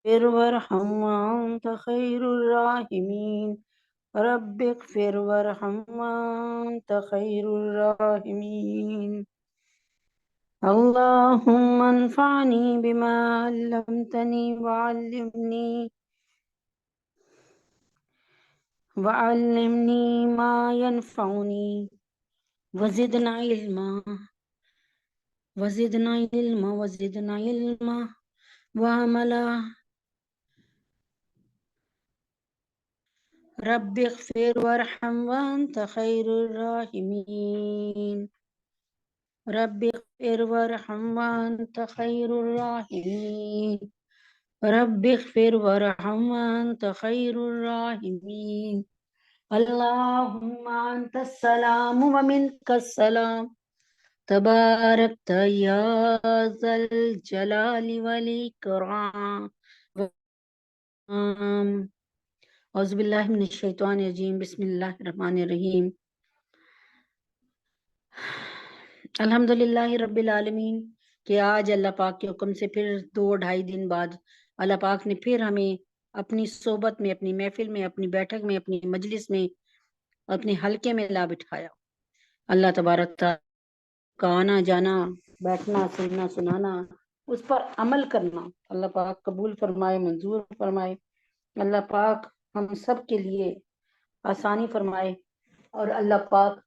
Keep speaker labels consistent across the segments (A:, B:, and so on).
A: اغفر وارحم وانت خیر الراحمین رب اغفر وارحم وانت خیر الراحمین اللهم انفعني بما علمتني وعلمني ما ينفعني وزدنا علما وعملا رب اغفر وارحم وانت خیر الراحمین رب اغفر وارحم وانت خیر الراحمین رب اغفر وارحم وانت خیر الراحمین اللهم انت السلام ومنك السلام تبارکت یا ذا الجلال والاکرام اعوذ باللہ من الشیطان الرجیم بسم اللہ الرحمن الرحیم الحمدللہ رب العالمین کہ آج اللہ پاک کے حکم سے پھر 2-2.5 دن بعد اللہ پاک نے پھر ہمیں اپنی صحبت میں، اپنی محفل میں، اپنی بیٹھک میں، اپنی مجلس میں، اپنے حلقے میں لا بٹھایا۔ اللہ تبارک تعالیٰ کا آنا جانا، بیٹھنا، سننا، سنانا، اس پر عمل کرنا اللہ پاک قبول فرمائے، منظور فرمائے۔ اللہ پاک ہم سب کے لیے آسانی فرمائے، اور اللہ پاک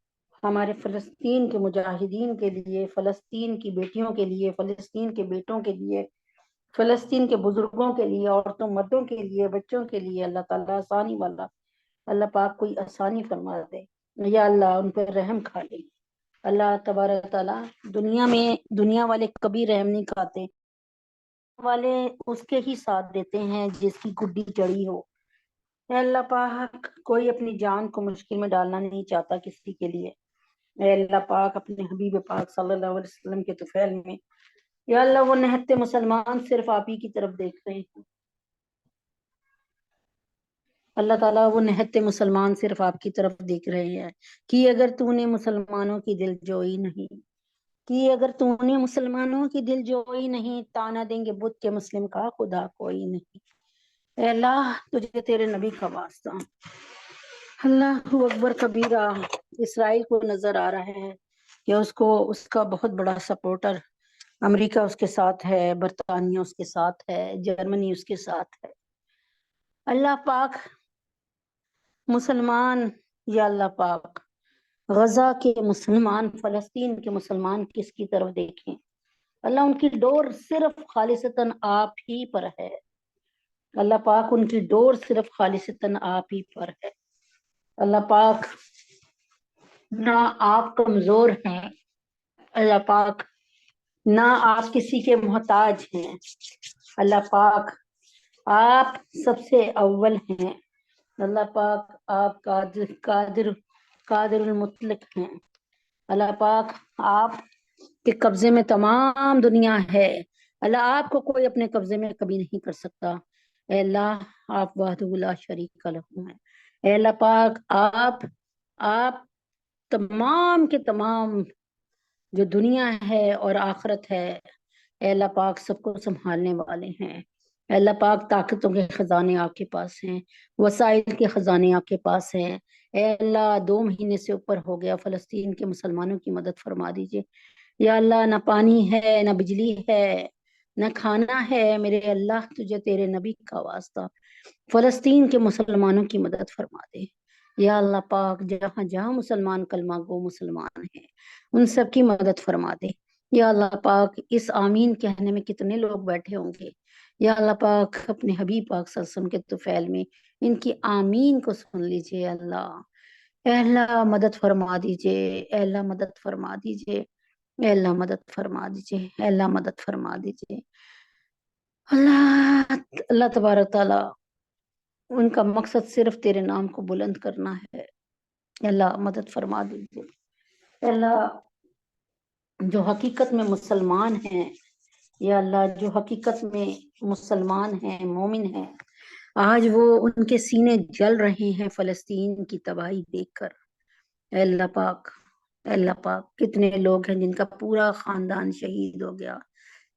A: ہمارے فلسطین کے مجاہدین کے لیے، فلسطین کی بیٹیوں کے لیے، فلسطین کے بیٹوں کے لیے، فلسطین کے بزرگوں کے لیے، عورتوں مردوں کے لیے، بچوں کے لیے اللہ تعالیٰ آسانی والا اللہ پاک کوئی آسانی فرما دے، یا اللہ ان پر رحم کھا لے۔ اللہ تبارک تعالیٰ دنیا والے کبھی رحم نہیں کھاتے، والے اس کے ہی ساتھ دیتے ہیں جس کی گڈی چڑھی ہو۔ اے اللہ پاک کوئی اپنی جان کو مشکل میں ڈالنا نہیں چاہتا کسی کے لیے۔ اے اللہ پاک اپنے حبیب پاک صلی اللہ علیہ وسلم کے طفیل میں، یا اللہ وہ نہتے مسلمان صرف آپ ہی کی طرف دیکھ رہے ہیں۔ اللہ تعالیٰ وہ نہتے مسلمان صرف آپ کی طرف دیکھ رہے ہیں کہ اگر تو نے مسلمانوں کی دل جوئی نہیں کی، اگر تو نے مسلمانوں کی دل جوئی نہیں، تانا دیں گے بت کے مسلم کا خدا کوئی نہیں۔ اے اللہ تجھے تیرے نبی کا واسطہ، اللہ اکبر کبیرہ، اسرائیل کو نظر آ رہا ہے کہ اس کا بہت بڑا سپورٹر امریکہ اس کے ساتھ ہے، برطانیہ اس کے ساتھ ہے، جرمنی اس کے ساتھ ہے۔ اللہ پاک مسلمان، یا اللہ پاک غزہ کے مسلمان، فلسطین کے مسلمان کس کی طرف دیکھیں؟ اللہ ان کی ڈور صرف خالصتاً آپ ہی پر ہے۔ اللہ پاک ان کی ڈور صرف خالصتاً آپ ہی پر ہے۔ اللہ پاک نہ آپ کمزور ہیں، اللہ پاک نہ آپ کسی کے محتاج ہیں، اللہ پاک آپ سب سے اول ہیں، اللہ پاک آپ قادر المطلق ہیں، اللہ پاک آپ کے قبضے میں تمام دنیا ہے، اللہ آپ کو کوئی اپنے قبضے میں کبھی نہیں کر سکتا۔ اے اللہ آپ وحدہ لا شریک لہ ہیں۔ اے اللہ پاک آپ تمام کے تمام جو دنیا ہے اور آخرت ہے، اے اللہ پاک سب کو سنبھالنے والے ہیں۔ اے اللہ پاک طاقتوں کے خزانے آپ کے پاس ہیں، وسائل کے خزانے آپ کے پاس ہیں۔ اے اللہ 2 مہینے سے اوپر ہو گیا، فلسطین کے مسلمانوں کی مدد فرما دیجئے۔ یا اللہ نہ پانی ہے، نہ بجلی ہے، نہ کھانا ہے، میرے اللہ تجھے تیرے نبی کا واسطہ فلسطین کے مسلمانوں کی مدد فرما دے۔ یا اللہ پاک جہاں جہاں مسلمان کلمہ گو مسلمان ہیں ان سب کی مدد فرما دے۔ یا اللہ پاک اس آمین کہنے میں کتنے لوگ بیٹھے ہوں گے، یا اللہ پاک اپنے حبیب پاک صلی اللہ علیہ وسلم کے طفیل میں ان کی آمین کو سن لیجئے۔ اللہ اے اللہ مدد فرما دیجئے، اے اللہ مدد فرما دیجئے، اے اللہ مدد فرما دیجئے، اے اللہ مدد فرما دیجئے۔ اللہ تبارک تعالیٰ ان کا مقصد صرف تیرے نام کو بلند کرنا ہے، اے اللہ مدد فرما دیجئے۔ اے اللہ جو حقیقت میں مسلمان ہیں، یا اللہ جو حقیقت میں مسلمان ہیں، مومن ہیں، آج وہ ان کے سینے جل رہے ہیں فلسطین کی تباہی دیکھ کر۔ اے اللہ پاک، اے اللہ پاک کتنے لوگ ہیں جن کا پورا خاندان شہید ہو گیا،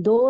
A: 2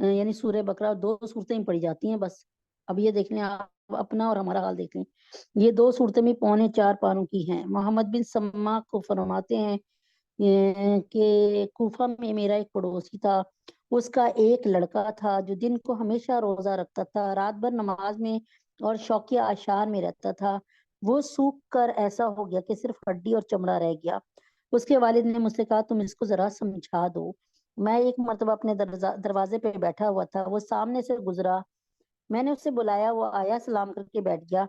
A: یعنی سورہ بقرہ 2 صورتیں ہی پڑھی جاتی ہیں بس. اب یہ دیکھ لیں آپ اپنا اور ہمارا حال دیکھ لیں. یہ 2 صورتیں بھی 4.25 پاروں کی ہیں. محمد بن سما کو فرماتے ہیں کہ کوفہ میں میرا ایک پڑوسی تھا. اس کا ایک لڑکا تھا جو دن کو ہمیشہ روزہ رکھتا تھا, رات بھر نماز میں اور شوقیہ اشعار میں رہتا تھا. وہ سوکھ کر ایسا ہو گیا کہ صرف ہڈی اور چمڑا رہ گیا. اس کے والد نے مجھ سے کہا تم اس کو ذرا سمجھا دو. میں ایک مرتبہ اپنے دروازے پہ بیٹھا ہوا تھا, وہ سامنے سے گزرا. میں نے اسے بلایا, وہ آیا, سلام کر کے بیٹھ گیا.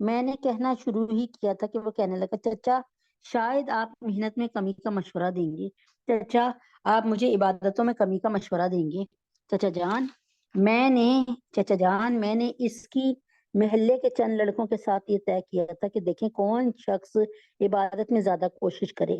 A: میں نے کہنا شروع ہی کیا تھا کہ وہ کہنے لگا چچا شاید آپ محنت میں کمی کا مشورہ دیں گے, چچا آپ مجھے عبادتوں میں کمی کا مشورہ دیں گے. چچا جان میں نے اس کی محلے کے چند لڑکوں کے ساتھ یہ طے کیا تھا کہ دیکھیں کون شخص عبادت میں زیادہ کوشش کرے.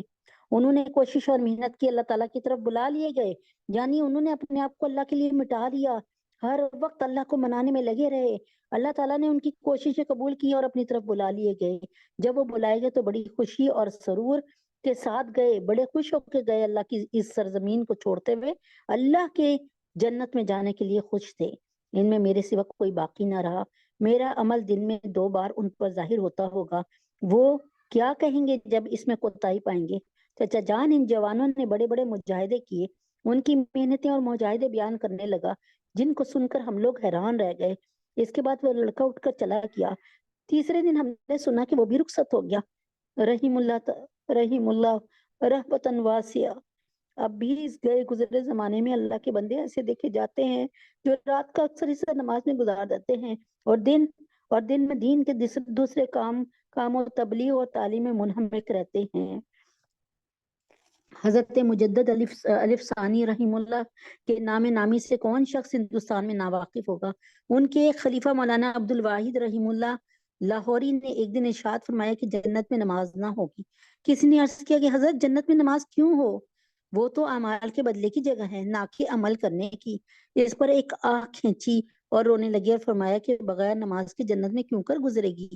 A: انہوں نے کوشش اور محنت کی, اللہ تعالیٰ کی طرف بلا لیے گئے, یعنی انہوں نے اپنے آپ کو اللہ کے لیے مٹا دیا, ہر وقت اللہ کو منانے میں لگے رہے. اللہ تعالیٰ نے ان کی کوششیں قبول کی اور اپنی طرف بلا لیے گئے. جب وہ بلائے گئے تو بڑی خوشی اور سرور کے ساتھ گئے, بڑے خوش ہو کے گئے. اللہ کی اس سرزمین کو چھوڑتے ہوئے اللہ کے جنت میں جانے کے لیے خوش تھے. ان میں میرے سوا کوئی باقی نہ رہا. میرا عمل دن میں 2 بار ان پر ظاہر ہوتا ہوگا. وہ کیا کہیں گے جب اس میں کوتاہی پائیں گے؟ چچا جان ان جوانوں نے بڑے بڑے مجاہدے کیے. ان کی محنتیں اور مجاہدے بیان کرنے لگا جن کو سن کر ہم لوگ حیران رہ گئے. اس کے بعد وہ لڑکا اٹھ کر چلا گیا. تیسرے دن ہم نے سنا کہ وہ بھی رخصت ہو گیا. رحیم اللہ رحمتن واسعہ. اب بھی اس گئے گزرے زمانے میں اللہ کے بندے ایسے دیکھے جاتے ہیں جو رات کا اکثر حصہ نماز میں گزار دیتے ہیں اور دن میں دین کے دوسرے کام و تبلیغ اور تعلیم میں منہمک رہتے ہیں. حضرت مجدد الف ثانی رحیم اللہ کے نام نامی سے کون شخص ہندوستان میں ناواقف ہوگا؟ ان کے ایک خلیفہ مولانا عبد الواحد رحیم اللہ لاہوری نے ایک دن ارشاد فرمایا کہ جنت میں نماز نہ ہوگی. کسی نے عرض کیا کہ حضرت جنت میں نماز کیوں ہو؟ وہ تو اعمال کے بدلے کی جگہ ہے, نہ کہ عمل کرنے کی. اس پر ایک آہ کھینچی اور رونے لگی اور فرمایا کہ بغیر نماز کی جنت میں کیوں کر گزرے گی,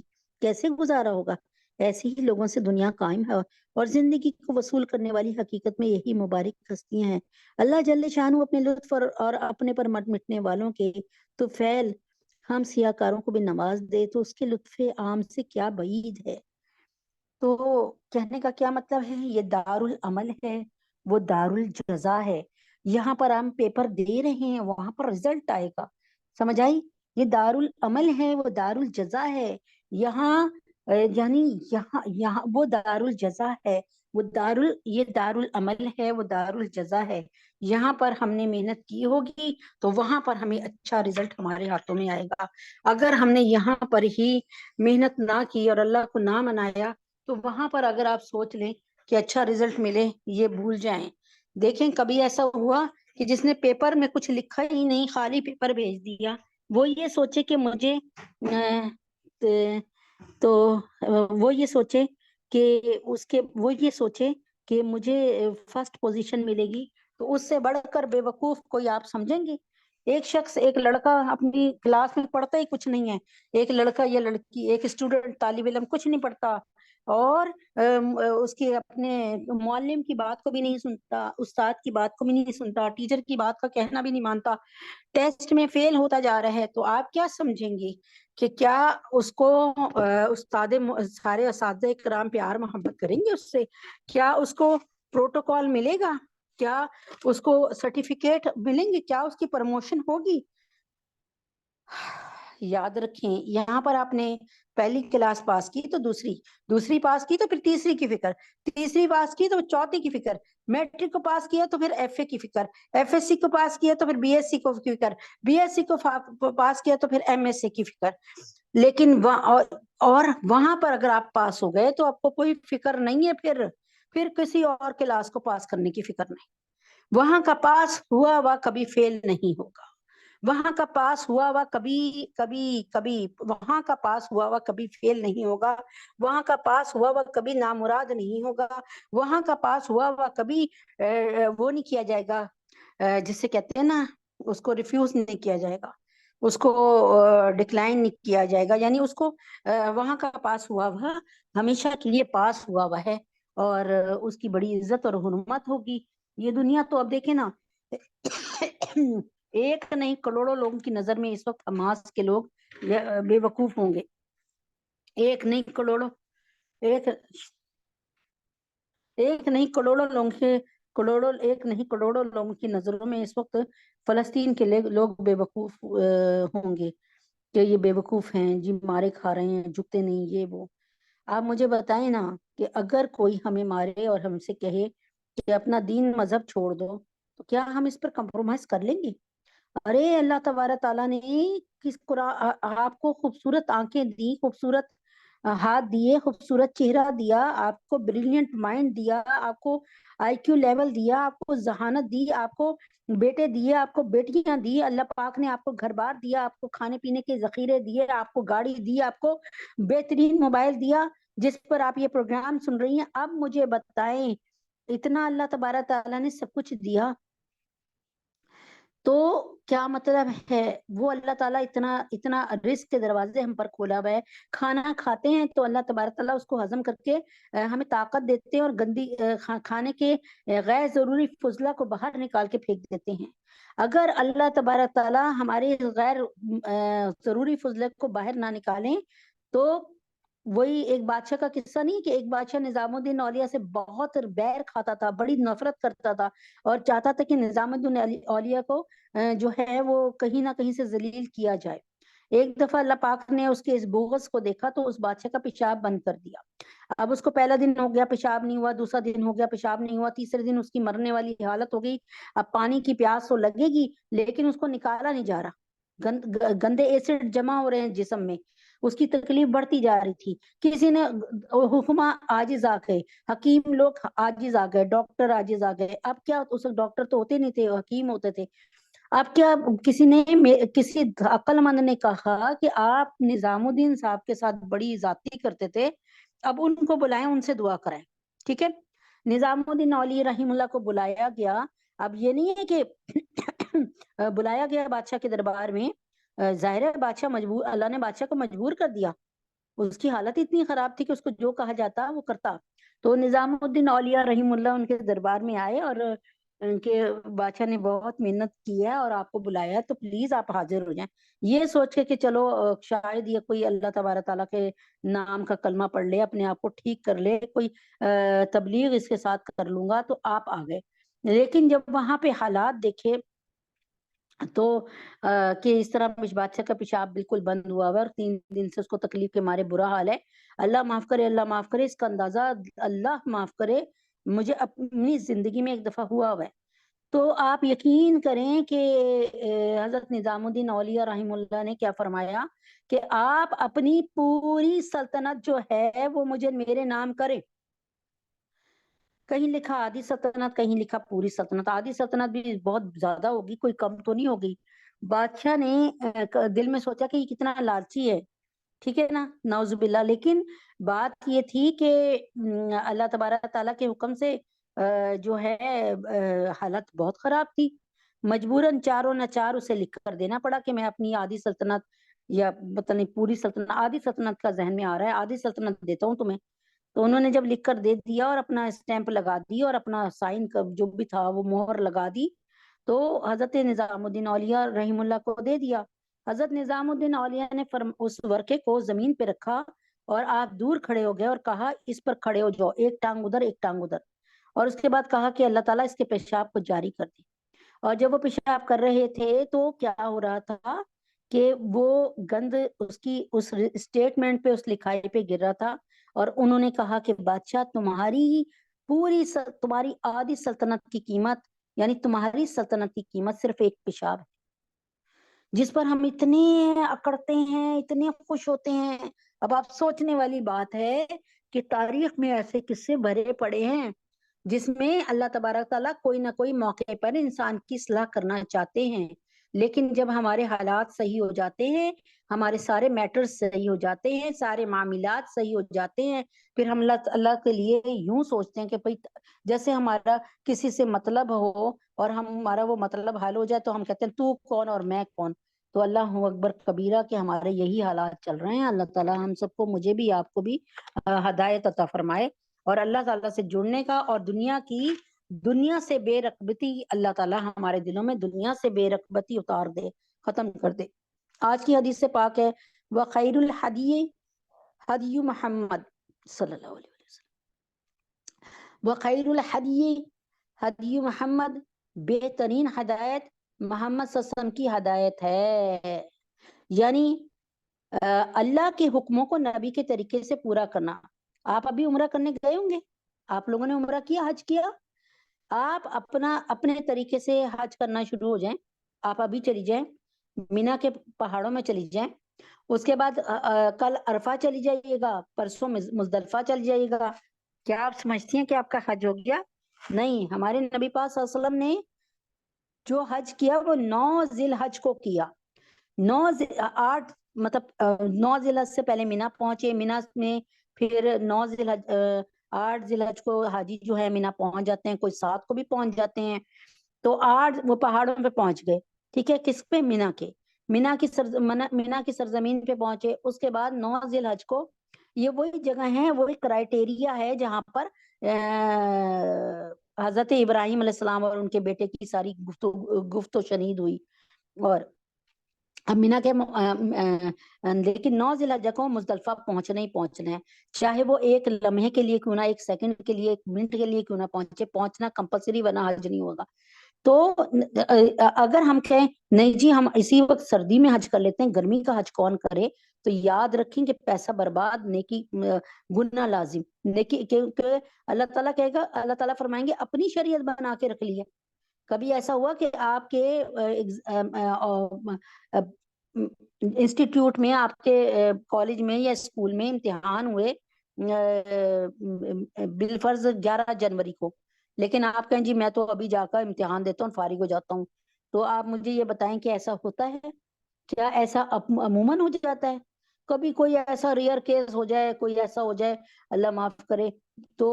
A: کیسے گزارا ہوگا؟ ایسے ہی لوگوں سے دنیا قائم ہے اور زندگی کو وصول کرنے والی حقیقت میں یہی مبارک ہستیاں ہیں. اللہ جل شانہ اپنے لطف اور اپنے پر مٹنے والوں کے تو فعل ہم سیاہ کاروں کو بھی نواز دے تو اس کے لطف عام سے کیا بعید ہے. تو کہنے کا کیا مطلب ہے, یہ دار العمل ہے, وہ دار الجزا ہے. یہاں پر ہم پیپر دے رہے ہیں, وہاں پر رزلٹ آئے گا. سمجھ آئی؟ یہ دار العمل ہے, وہ دار الجزا ہے. یہاں یعنی یہاں وہ دار الجزا ہے, یہ دار العمل ہے, وہ دار الجزا ہے. یہاں پر ہم نے محنت کی ہوگی تو وہاں پر ہمیں اچھا رزلٹ ہمارے ہاتھوں میں آئے گا. اگر ہم نے یہاں پر ہی محنت نہ کی اور اللہ کو نہ منایا تو وہاں پر اگر آپ سوچ لیں کہ اچھا رزلٹ ملے, یہ بھول جائیں. دیکھیں کبھی ایسا ہوا کہ جس نے پیپر میں کچھ لکھا ہی نہیں, خالی پیپر بھیج دیا, وہ یہ سوچے کہ مجھے تو وہ یہ سوچے کہ مجھے فرسٹ پوزیشن ملے گی, تو اس سے بڑھ کر بے وقوف کوئی آپ سمجھیں گے؟ ایک لڑکا اپنی کلاس میں پڑھتا ہی کچھ نہیں ہے, ایک لڑکا یا لڑکی, ایک اسٹوڈنٹ طالب علم کچھ نہیں پڑھتا اور اس کے اپنے معلم کی بات کو بھی نہیں سنتا, استاد کی بات کو بھی نہیں سنتا, ٹیچر کی بات کا کہنا بھی نہیں مانتا, ٹیسٹ میں فیل ہوتا جا رہا ہے, تو آپ کیا سمجھیں گے کہ کیا اس کو سارے اساتذہ کرام پیار محبت کریں گے اس سے؟ کیا اس کو پروٹوکول ملے گا؟ کیا اس کو سرٹیفکیٹ ملیں گے؟ کیا اس کی پروموشن ہوگی؟ یاد رکھیں, یہاں پر آپ نے پہلی کلاس پاس کی تو دوسری پاس کی تو پھر تیسری کی فکر, تیسری پاس کی تو چوتھی کی فکر, میٹرک کو پاس کیا تو پھر ایف اے کی فکر, ایف ایس سی کو پاس کیا تو پھر بی ایس سی کو فکر, بی ایس سی کو پاس کیا تو پھر ایم ایس سی کی فکر. لیکن اور وہاں پر اگر آپ پاس ہو گئے تو آپ کو کوئی فکر نہیں ہے, پھر کسی اور کلاس کو پاس کرنے کی فکر نہیں. وہاں کا پاس ہوا ہوا کبھی فیل نہیں ہوگا, وہاں کا پاس ہوا ہوا وہاں کا پاس ہوا ہوا کبھی فیل نہیں ہوگا, وہاں کا پاس ہوا ہوا کبھی نامراد نہیں ہوگا, وہاں کا پاس ہوا ہوا کبھی وہ نہیں کیا جائے گا, جسے کہتے ہیں نا, اس کو ریفیوز نہیں کیا جائے گا, اس کو ڈکلائن نہیں کیا جائے گا, یعنی اس کو وہاں کا پاس ہوا ہوا ہمیشہ کے لیے پاس ہوا ہوا ہے اور اس کی بڑی عزت اور حرمت ہوگی. یہ دنیا تو اب دیکھیں نا ایک نہیں کروڑوں لوگوں کی نظر میں اس وقت حماس کے لوگ بے وقوف ہوں گے. ایک نہیں کروڑوں، ایک نہیں کروڑوں لوگوں کی نظروں میں اس وقت فلسطین کے لوگ بے وقوف ہوں گے کہ یہ بے وقوف ہیں جی، مارے کھا رہے ہیں، جھکتے نہیں، یہ وہ. آپ مجھے بتائیں نا کہ اگر کوئی ہمیں مارے اور ہم سے کہے کہ اپنا دین مذہب چھوڑ دو، تو کیا ہم اس پر کمپرومائز کر لیں گے؟ ارے اللہ تبارک تعالیٰ نے کس قرآن آپ کو خوبصورت آنکھیں دی، خوبصورت ہاتھ دیے، خوبصورت چہرہ دیا، آپ کو بریلینٹ مائنڈ دیا، آپ کو آئی کیو لیول دیا، آپ کو ذہانت دی، آپ کو بیٹے دیے، آپ کو بیٹیاں دی، اللہ پاک نے آپ کو گھر بار دیا، آپ کو کھانے پینے کے ذخیرے دیے، آپ کو گاڑی دی، آپ کو بہترین موبائل دیا جس پر آپ یہ پروگرام سن رہی ہیں. اب مجھے بتائیں اتنا اللہ تبارک تعالیٰ نے سب کچھ دیا تو کیا مطلب ہے؟ وہ اللہ تعالیٰ اتنا رزق کے دروازے ہم پر کھولا ہوا ہے. کھانا کھاتے ہیں تو اللہ تبارک تعالیٰ اس کو ہضم کر کے ہمیں طاقت دیتے ہیں اور گندی کھانے کے غیر ضروری فضلہ کو باہر نکال کے پھینک دیتے ہیں. اگر اللہ تبارک تعالیٰ ہمارے غیر ضروری فضلے کو باہر نہ نکالیں تو وہی ایک بادشاہ کا قصہ نہیں کہ ایک بادشاہ نظام الدین اولیاء سے بہت بیر کھاتا تھا، بڑی نفرت کرتا تھا اور چاہتا تھا کہ نظام الدین اولیاء کو جو ہے وہ کہیں نہ کہیں سے ذلیل کیا جائے. ایک دفعہ اللہ پاک نے اس کے اس بغض کو دیکھا تو اس بادشاہ کا پیشاب بند کر دیا. اب اس کو پہلا دن ہو گیا پیشاب نہیں ہوا، دوسرا دن ہو گیا پیشاب نہیں ہوا، تیسرے دن اس کی مرنے والی حالت ہو گئی. اب پانی کی پیاس تو لگے گی لیکن اس کو نکالا نہیں جا رہا، گندے ایسڈ جمع ہو رہے ہیں جسم میں، اس کی تکلیف بڑھتی جا رہی تھی. کسی نے حکمہ عاجز آ گئے، حکیم لوگ عاجز آ گئے، ڈاکٹر عاجز آ گئے. اب کیا اس وقت ڈاکٹر تو ہوتے نہیں تھے، حکیم ہوتے تھے. اب کیا کسی عقل مند نے کہا کہ آپ نظام الدین صاحب کے ساتھ بڑی ذاتی کرتے تھے، اب ان کو بلائیں، ان سے دعا کرائیں. ٹھیک ہے، نظام الدین اولی رحم اللہ کو بلایا گیا. اب یہ نہیں ہے کہ بلایا گیا بادشاہ کے دربار میں، ظاہر ہے بادشاہ مجبور، اللہ نے بادشاہ کو مجبور کر دیا، اس کی حالت اتنی خراب تھی کہ اس کو جو کہا جاتا وہ کرتا. تو نظام الدین اولیاء رحم اللہ ان کے دربار میں آئے اور ان کے بادشاہ نے بہت محنت کی ہے اور آپ کو بلایا ہے تو پلیز آپ حاضر ہو جائیں. یہ سوچ کے کہ چلو شاید یہ کوئی اللہ تبارک تعالیٰ کے نام کا کلمہ پڑھ لے، اپنے آپ کو ٹھیک کر لے، کوئی تبلیغ اس کے ساتھ کر لوں گا، تو آپ آ گئے. لیکن جب وہاں پہ حالات دیکھے تو کہ اس طرح بادشاہ کا پیشاب بالکل بند ہوا ہوا اور 3 دن سے اس کو تکلیف کے مارے برا حال ہے. اللہ معاف کرے، اللہ معاف کرے، اس کا اندازہ اللہ معاف کرے مجھے اپنی زندگی میں ایک دفعہ ہوا ہوا ہے. تو آپ یقین کریں کہ حضرت نظام الدین اولیاء رحم اللہ نے کیا فرمایا کہ آپ اپنی پوری سلطنت جو ہے وہ مجھے میرے نام کریں. کہیں لکھا آدھی سلطنت، کہیں لکھا پوری سلطنت. آدھی سلطنت بھی بہت زیادہ ہوگی، کوئی کم تو نہیں ہوگی. بادشاہ نے دل میں سوچا کہ یہ کتنا لالچی ہے، ٹھیک ہے نا، نعوذ باللہ. لیکن بات یہ تھی کہ اللہ تبارک تعالیٰ کے حکم سے جو ہے حالت بہت خراب تھی. مجبوراً چاروں ناچار اسے لکھ کر دینا پڑا کہ میں اپنی آدھی سلطنت یا پتہ نہیں پوری سلطنت، آدھی سلطنت کا ذہن میں آ رہا ہے، آدھی سلطنت دیتا ہوں تمہیں. تو انہوں نے جب لکھ کر دے دیا اور اپنا اسٹیمپ لگا دی اور اپنا سائن جو بھی تھا وہ مہر لگا دی تو حضرت نظام الدین اولیاء رحم اللہ کو دے دیا. حضرت نظام الدین اولیاء نے اس ورقے کو زمین پہ رکھا اور آپ دور کھڑے ہو گئے اور کہا اس پر کھڑے ہو جاؤ، ایک ٹانگ ادھر ایک ٹانگ ادھر. اور اس کے بعد کہا کہ اللہ تعالیٰ اس کے پیشاب کو جاری کر دی. اور جب وہ پیشاب کر رہے تھے تو کیا ہو رہا تھا کہ وہ گند اس کی اس اسٹیٹمنٹ پہ، اس لکھائی پہ گر رہا تھا. اور انہوں نے کہا کہ بادشاہ تمہاری آدھی سلطنت کی قیمت، یعنی تمہاری سلطنت کی قیمت صرف ایک پیشاب ہے، جس پر ہم اتنے اکڑتے ہیں، اتنے خوش ہوتے ہیں. اب آپ سوچنے والی بات ہے کہ تاریخ میں ایسے قصے بھرے پڑے ہیں جس میں اللہ تبارک تعالیٰ کوئی نہ کوئی موقع پر انسان کی اصلاح کرنا چاہتے ہیں، لیکن جب ہمارے حالات صحیح ہو جاتے ہیں، ہمارے سارے میٹرز صحیح ہو جاتے ہیں، سارے معاملات صحیح ہو جاتے ہیں، پھر ہم اللہ کے لیے یوں سوچتے ہیں کہ بھئی جیسے ہمارا کسی سے مطلب ہو اور ہمارا وہ مطلب حل ہو جائے تو ہم کہتے ہیں تو کون اور میں کون. تو اللہ اکبر کبیرہ کہ ہمارے یہی حالات چل رہے ہیں. اللہ تعالیٰ ہم سب کو، مجھے بھی آپ کو بھی ہدایت عطا فرمائے اور اللہ تعالیٰ سے جڑنے کا اور دنیا کی دنیا سے بے رغبتی اللہ تعالیٰ ہمارے دلوں میں دنیا سے بے رغبتی اتار دے، ختم کر دے۔ آج کی حدیث سے پاک ہے وخیر الحدی حدی محمد صلی اللہ علیہ وسلم، وخیر الحدی حدی محمد، بہترین ہدایت محمد صلی اللہ علیہ وسلم کی ہدایت ہے، یعنی اللہ کے حکموں کو نبی کے طریقے سے پورا کرنا۔ آپ ابھی عمرہ کرنے گئے ہوں گے، آپ لوگوں نے عمرہ کیا، حج کیا، آپ اپنے طریقے سے حج کرنا شروع ہو جائیں۔ آپ ابھی چلی جائیں مینا کے پہاڑوں میں چلی جائیں، اس کے بعد کل عرفہ چلی جائیے گا، پرسوں مزدلفہ چل جائیے گا۔ کیا آپ سمجھتی ہیں کہ آپ کا حج ہو گیا؟ نہیں، ہمارے نبی پاک صلی اللہ علیہ وسلم نے جو حج کیا وہ 9 ذی الحج کو کیا، 8 مطلب 9 ذی الحج سے پہلے مینا پہنچے، مینا میں پھر 8 ذی الحج کو حاجی جو ہے مینا پہنچ جاتے ہیں، کوئی 7 کو بھی پہنچ جاتے ہیں، تو 8 وہ پہاڑوں پہ پہنچ گئے، ٹھیک ہے، کس پہ؟ مینا کے، مینا کی سرزمین پہ پہنچے۔ اس کے بعد 9 ذی الحج کو، یہ وہی جگہ ہے، وہی کرائٹیریا ہے جہاں پر حضرت ابراہیم علیہ السلام اور ان کے بیٹے کی ساری گفت و شنید ہوئی۔ اور مینا کے لیکن 9 ذی الحجہ کو مزدلفہ پہنچنا ہی پہنچنا ہے، چاہے وہ ایک لمحے کے لیے کیوں نہ، ایک سیکنڈ کے لیے، ایک منٹ کے لیے کیوں نہ پہنچے، پہنچنا کمپلسری، ورنہ حج نہیں ہوگا۔ تو اگر ہم کہیں نہیں جی ہم اسی وقت سردی میں حج کر لیتے ہیں، گرمی کا حج کون کرے، تو یاد رکھیں کہ پیسہ برباد، نیکی گناہ لازم، نیکی، کیونکہ اللہ تعالیٰ کہے گا، اللہ تعالیٰ فرمائیں گے اپنی شریعت بنا کے رکھ لی ہے۔ کبھی ایسا ہوا کہ آپ کے انسٹیٹیوٹ میں، آپ کے کالج میں یا اسکول میں امتحان ہوئے بالفرض 11 جنوری کو، لیکن آپ کہیں جی میں تو ابھی جا کر امتحان دیتا ہوں، فارغ ہو جاتا ہوں، تو آپ مجھے یہ بتائیں کہ ایسا ہوتا ہے کیا؟ ایسا عموماً ہو جاتا ہے؟ کبھی کوئی ایسا ریئر کیس ہو جائے، کوئی ایسا ہو جائے، اللہ معاف کرے، تو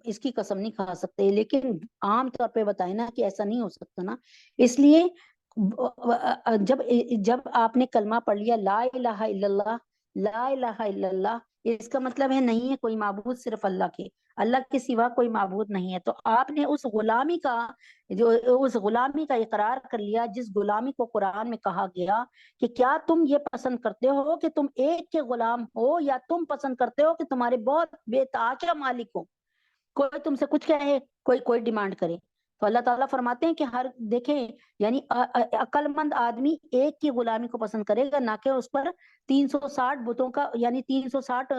A: اس کی قسم نہیں کھا سکتے، لیکن عام طور پہ بتائیں نا کہ ایسا نہیں ہو سکتا نا۔ اس لیے جب آپ نے کلمہ پڑھ لیا لا الہ الا اللہ، لا الہ الا اللہ، اس کا مطلب ہے نہیں ہے کوئی معبود صرف اللہ کے، اللہ کے سوا کوئی معبود نہیں ہے، تو آپ نے اس غلامی کا اقرار کر لیا جس غلامی کو قرآن میں کہا گیا کہ کیا تم یہ پسند کرتے ہو کہ تم ایک کے غلام ہو، یا تم پسند کرتے ہو کہ تمہارے بہت بے تحاشا مالک ہو، کوئی تم سے کچھ کہے، کوئی ڈیمانڈ کرے۔ تو اللہ تعالیٰ فرماتے ہیں کہ دیکھیں، یعنی عقل مند آدمی ایک کی غلامی کو پسند کرے گا، نہ کہ اس پر 360 بتوں کا، یعنی 360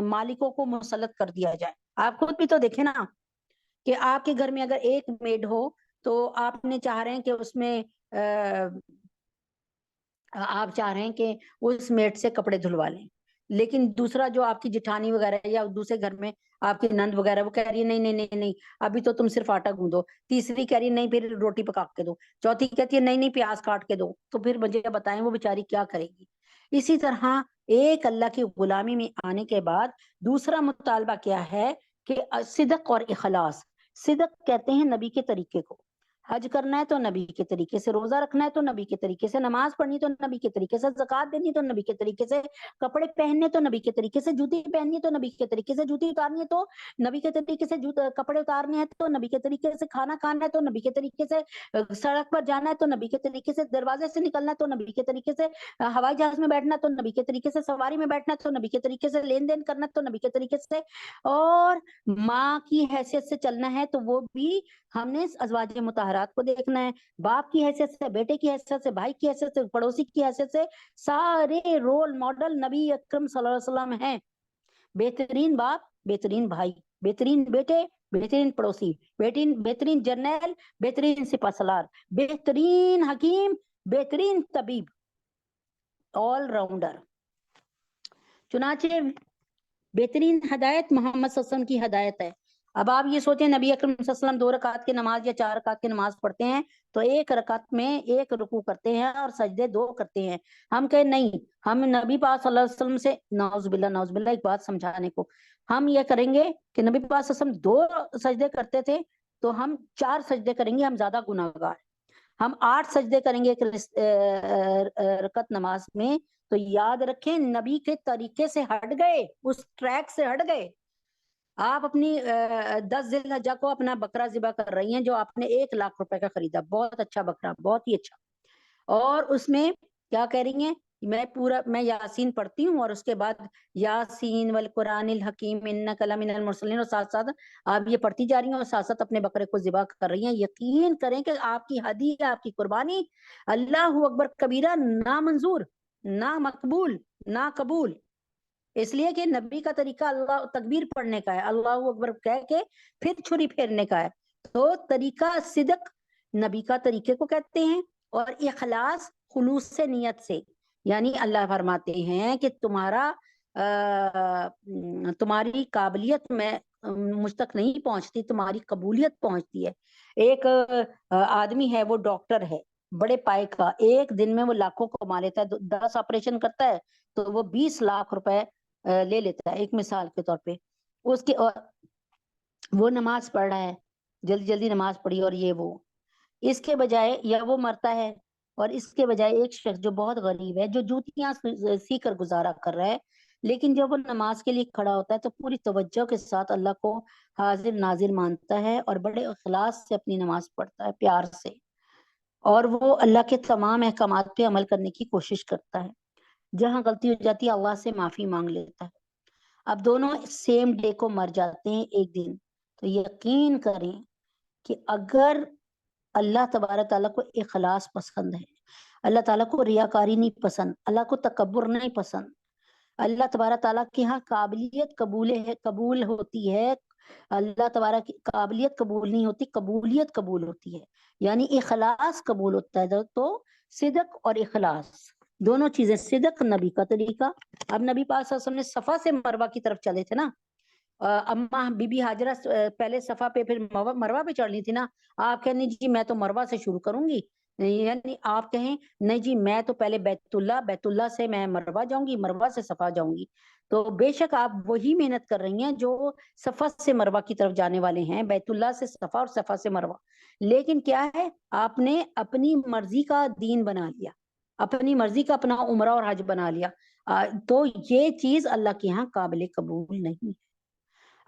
A: مالکوں کو مسلط کر دیا جائے۔ آپ خود بھی تو دیکھیں نا کہ آپ کے گھر میں اگر ایک میڈ ہو تو آپ نے چاہ رہے ہیں کہ اس میں آپ چاہ رہے ہیں کہ اس میڈ سے کپڑے دھلوا لیں، لیکن دوسرا جو آپ کی جٹھانی وغیرہ ہے، یا دوسرے گھر میں آپ کی نند وغیرہ، وہ کہہ رہی ہے نہیں نہیں نہیں نہیں ابھی تو تم صرف آٹا گوندو، تیسری کہہ رہی ہے نہیں پھر روٹی پکا کے دو، چوتھی کہتی ہے نہیں نہیں پیاز کاٹ کے دو، تو پھر مجھے بتائیں وہ بیچاری کیا کرے گی؟ اسی طرح ایک اللہ کی غلامی میں آنے کے بعد دوسرا مطالبہ کیا ہے کہ صدق اور اخلاص۔ صدق کہتے ہیں نبی کے طریقے کو، حج کرنا ہے تو نبی کے طریقے سے، روزہ رکھنا ہے تو نبی کے طریقے سے، نماز پڑھنی تو نبی کے طریقے سے، زکوٰۃ دینی تو نبی کے طریقے سے، کپڑے پہننے تو نبی کے طریقے سے، جوتی پہننی تو نبی کے طریقے سے، جوتی اتارنی ہے تو نبی کے طریقے سے، کپڑے اتارنے ہیں تو نبی کے طریقے سے، کھانا کھانا ہے تو نبی کے طریقے سے، سڑک پر جانا ہے تو نبی کے طریقے سے، دروازے سے نکلنا ہے تو نبی کے طریقے سے، ہوائی جہاز میں بیٹھنا تو نبی کے طریقے سے، سواری میں بیٹھنا تو نبی کے طریقے سے، لین دین کرنا تو نبی کے طریقے سے، اور ماں کی حیثیت سے چلنا ہے تو وہ بھی ہم نے ازواج مطہرات کو دیکھنا ہے، باپ کی حیثیت سے، بیٹے کی حیثیت سے، بھائی کی حیثیت سے، پڑوسی کی حیثیت سے، سارے رول ماڈل نبی اکرم صلی اللہ علیہ وسلم ہیں۔ بہترین باپ، بہترین بھائی، بہترین بیٹے، بہترین پڑوسی، بہترین جرنیل، بہترین سپہ سالار، بہترین حکیم، بہترین طبیب، آل راؤنڈر۔ چنانچہ بہترین ہدایت محمد صلی اللہ علیہ وسلم کی ہدایت ہے۔ اب آپ یہ سوچیں نبی اکرم صلی اللہ علیہ وسلم 2 رکعت کی نماز یا 4 رکعت کی نماز پڑھتے ہیں تو 1 رکعت میں 1 رکوع کرتے ہیں اور سجدے 2 کرتے ہیں، ہم کہیں نہیں، ہم نبی پاک صلی اللہ علیہ وسلم سے نعوذ باللہ ایک بات سمجھانے کو، ہم یہ کریں گے کہ نبی پاک صلی اللہ علیہ وسلم 2 سجدے کرتے تھے تو ہم 4 سجدے کریں گے، ہم زیادہ گناہگار، ہم 8 سجدے کریں گے ایک رکعت نماز میں، تو یاد رکھیں نبی کے طریقے سے ہٹ گئے، اس ٹریک سے ہٹ گئے۔ آپ اپنی 10 ذی الحجہ کو اپنا بکرا ذبح کر رہی ہیں جو آپ نے 1,00,000 روپے کا خریدا، بہت اچھا بکرا، بہت ہی اچھا، اور اس میں کیا کہہ رہی ہیں، میں یاسین پڑھتی ہوں اور اس کے بعد یاسین والقرآن الحکیم انک لمن المرسلین، اور ساتھ ساتھ آپ یہ پڑھتی جا رہی ہیں اور ساتھ ساتھ اپنے بکرے کو ذبح کر رہی ہیں. یقین کریں کہ آپ کی ہدیہ، آپ کی قربانی اللہ اکبر کبیرہ نامنظور، نہ مقبول، نہ قبول. اس لیے کہ نبی کا طریقہ اللہ تکبیر پڑھنے کا ہے، اللہ اکبر کہہ کے پھر چھری پھیرنے کا ہے. تو طریقہ صدق نبی کا طریقے کو کہتے ہیں، اور اخلاص خلوص سے، نیت سے. یعنی اللہ فرماتے ہیں کہ تمہاری قابلیت میں مجھ تک نہیں پہنچتی، تمہاری قبولیت پہنچتی ہے. ایک آدمی ہے، وہ ڈاکٹر ہے بڑے پائے کا، ایک دن میں وہ لاکھوں کو کما لیتا ہے، 10 آپریشن کرتا ہے تو وہ 20,00,000 روپے لے لیتا ہے، ایک مثال کے طور پہ. اس کے وہ نماز پڑھ رہا ہے، جلدی جلدی نماز پڑھی، اور یہ وہ اس کے بجائے، یا وہ مرتا ہے اور اس کے بجائے ایک شخص جو بہت غریب ہے، جو جوتیاں سی کر گزارا کر رہا ہے، لیکن جب وہ نماز کے لیے کھڑا ہوتا ہے تو پوری توجہ کے ساتھ اللہ کو حاضر ناظر مانتا ہے اور بڑے اخلاص سے اپنی نماز پڑھتا ہے، پیار سے، اور وہ اللہ کے تمام احکامات پہ عمل کرنے کی کوشش کرتا ہے. جہاں غلطی ہو جاتی ہے اللہ سے معافی مانگ لیتا ہے. اب دونوں سیم ڈے کو مر جاتے ہیں، ایک دن. تو یقین کریں کہ اگر اللہ تبارک تعالیٰ کو اخلاص پسند ہے، اللہ تعالیٰ کو ریاکاری نہیں پسند، اللہ کو تکبر نہیں پسند، اللہ تبارک تعالیٰ کے ہاں قابلیت قبول ہوتی ہے. اللہ تبارک کی قابلیت قبول نہیں ہوتی، قبولیت قبول ہوتی ہے، یعنی اخلاص قبول ہوتا ہے. تو صدق اور اخلاص دونوں چیزیں، صدق نبی کا طریقہ. اب نبی پاک صلی اللہ علیہ وسلم نے صفا سے مروہ کی طرف چلے تھے نا، اما بی بی حاجرہ پہلے صفا پہ پھر مروہ پہ چڑھ لی تھی نا. آپ کہیں جی میں تو مروہ سے شروع کروں گی، یعنی آپ کہیں نہیں جی میں تو پہلے بیت اللہ سے میں مروہ جاؤں گی، مروہ سے صفا جاؤں گی. تو بے شک آپ وہی محنت کر رہی ہیں جو صفا سے مروہ کی طرف جانے والے ہیں، بیت اللہ سے صفا اور صفا سے مروہ. لیکن کیا ہے، آپ نے اپنی مرضی کا دین بنا لیا، اپنی مرضی کا اپنا عمرہ اور حج بنا لیا. تو یہ چیز اللہ کے ہاں قابل قبول نہیں ہے.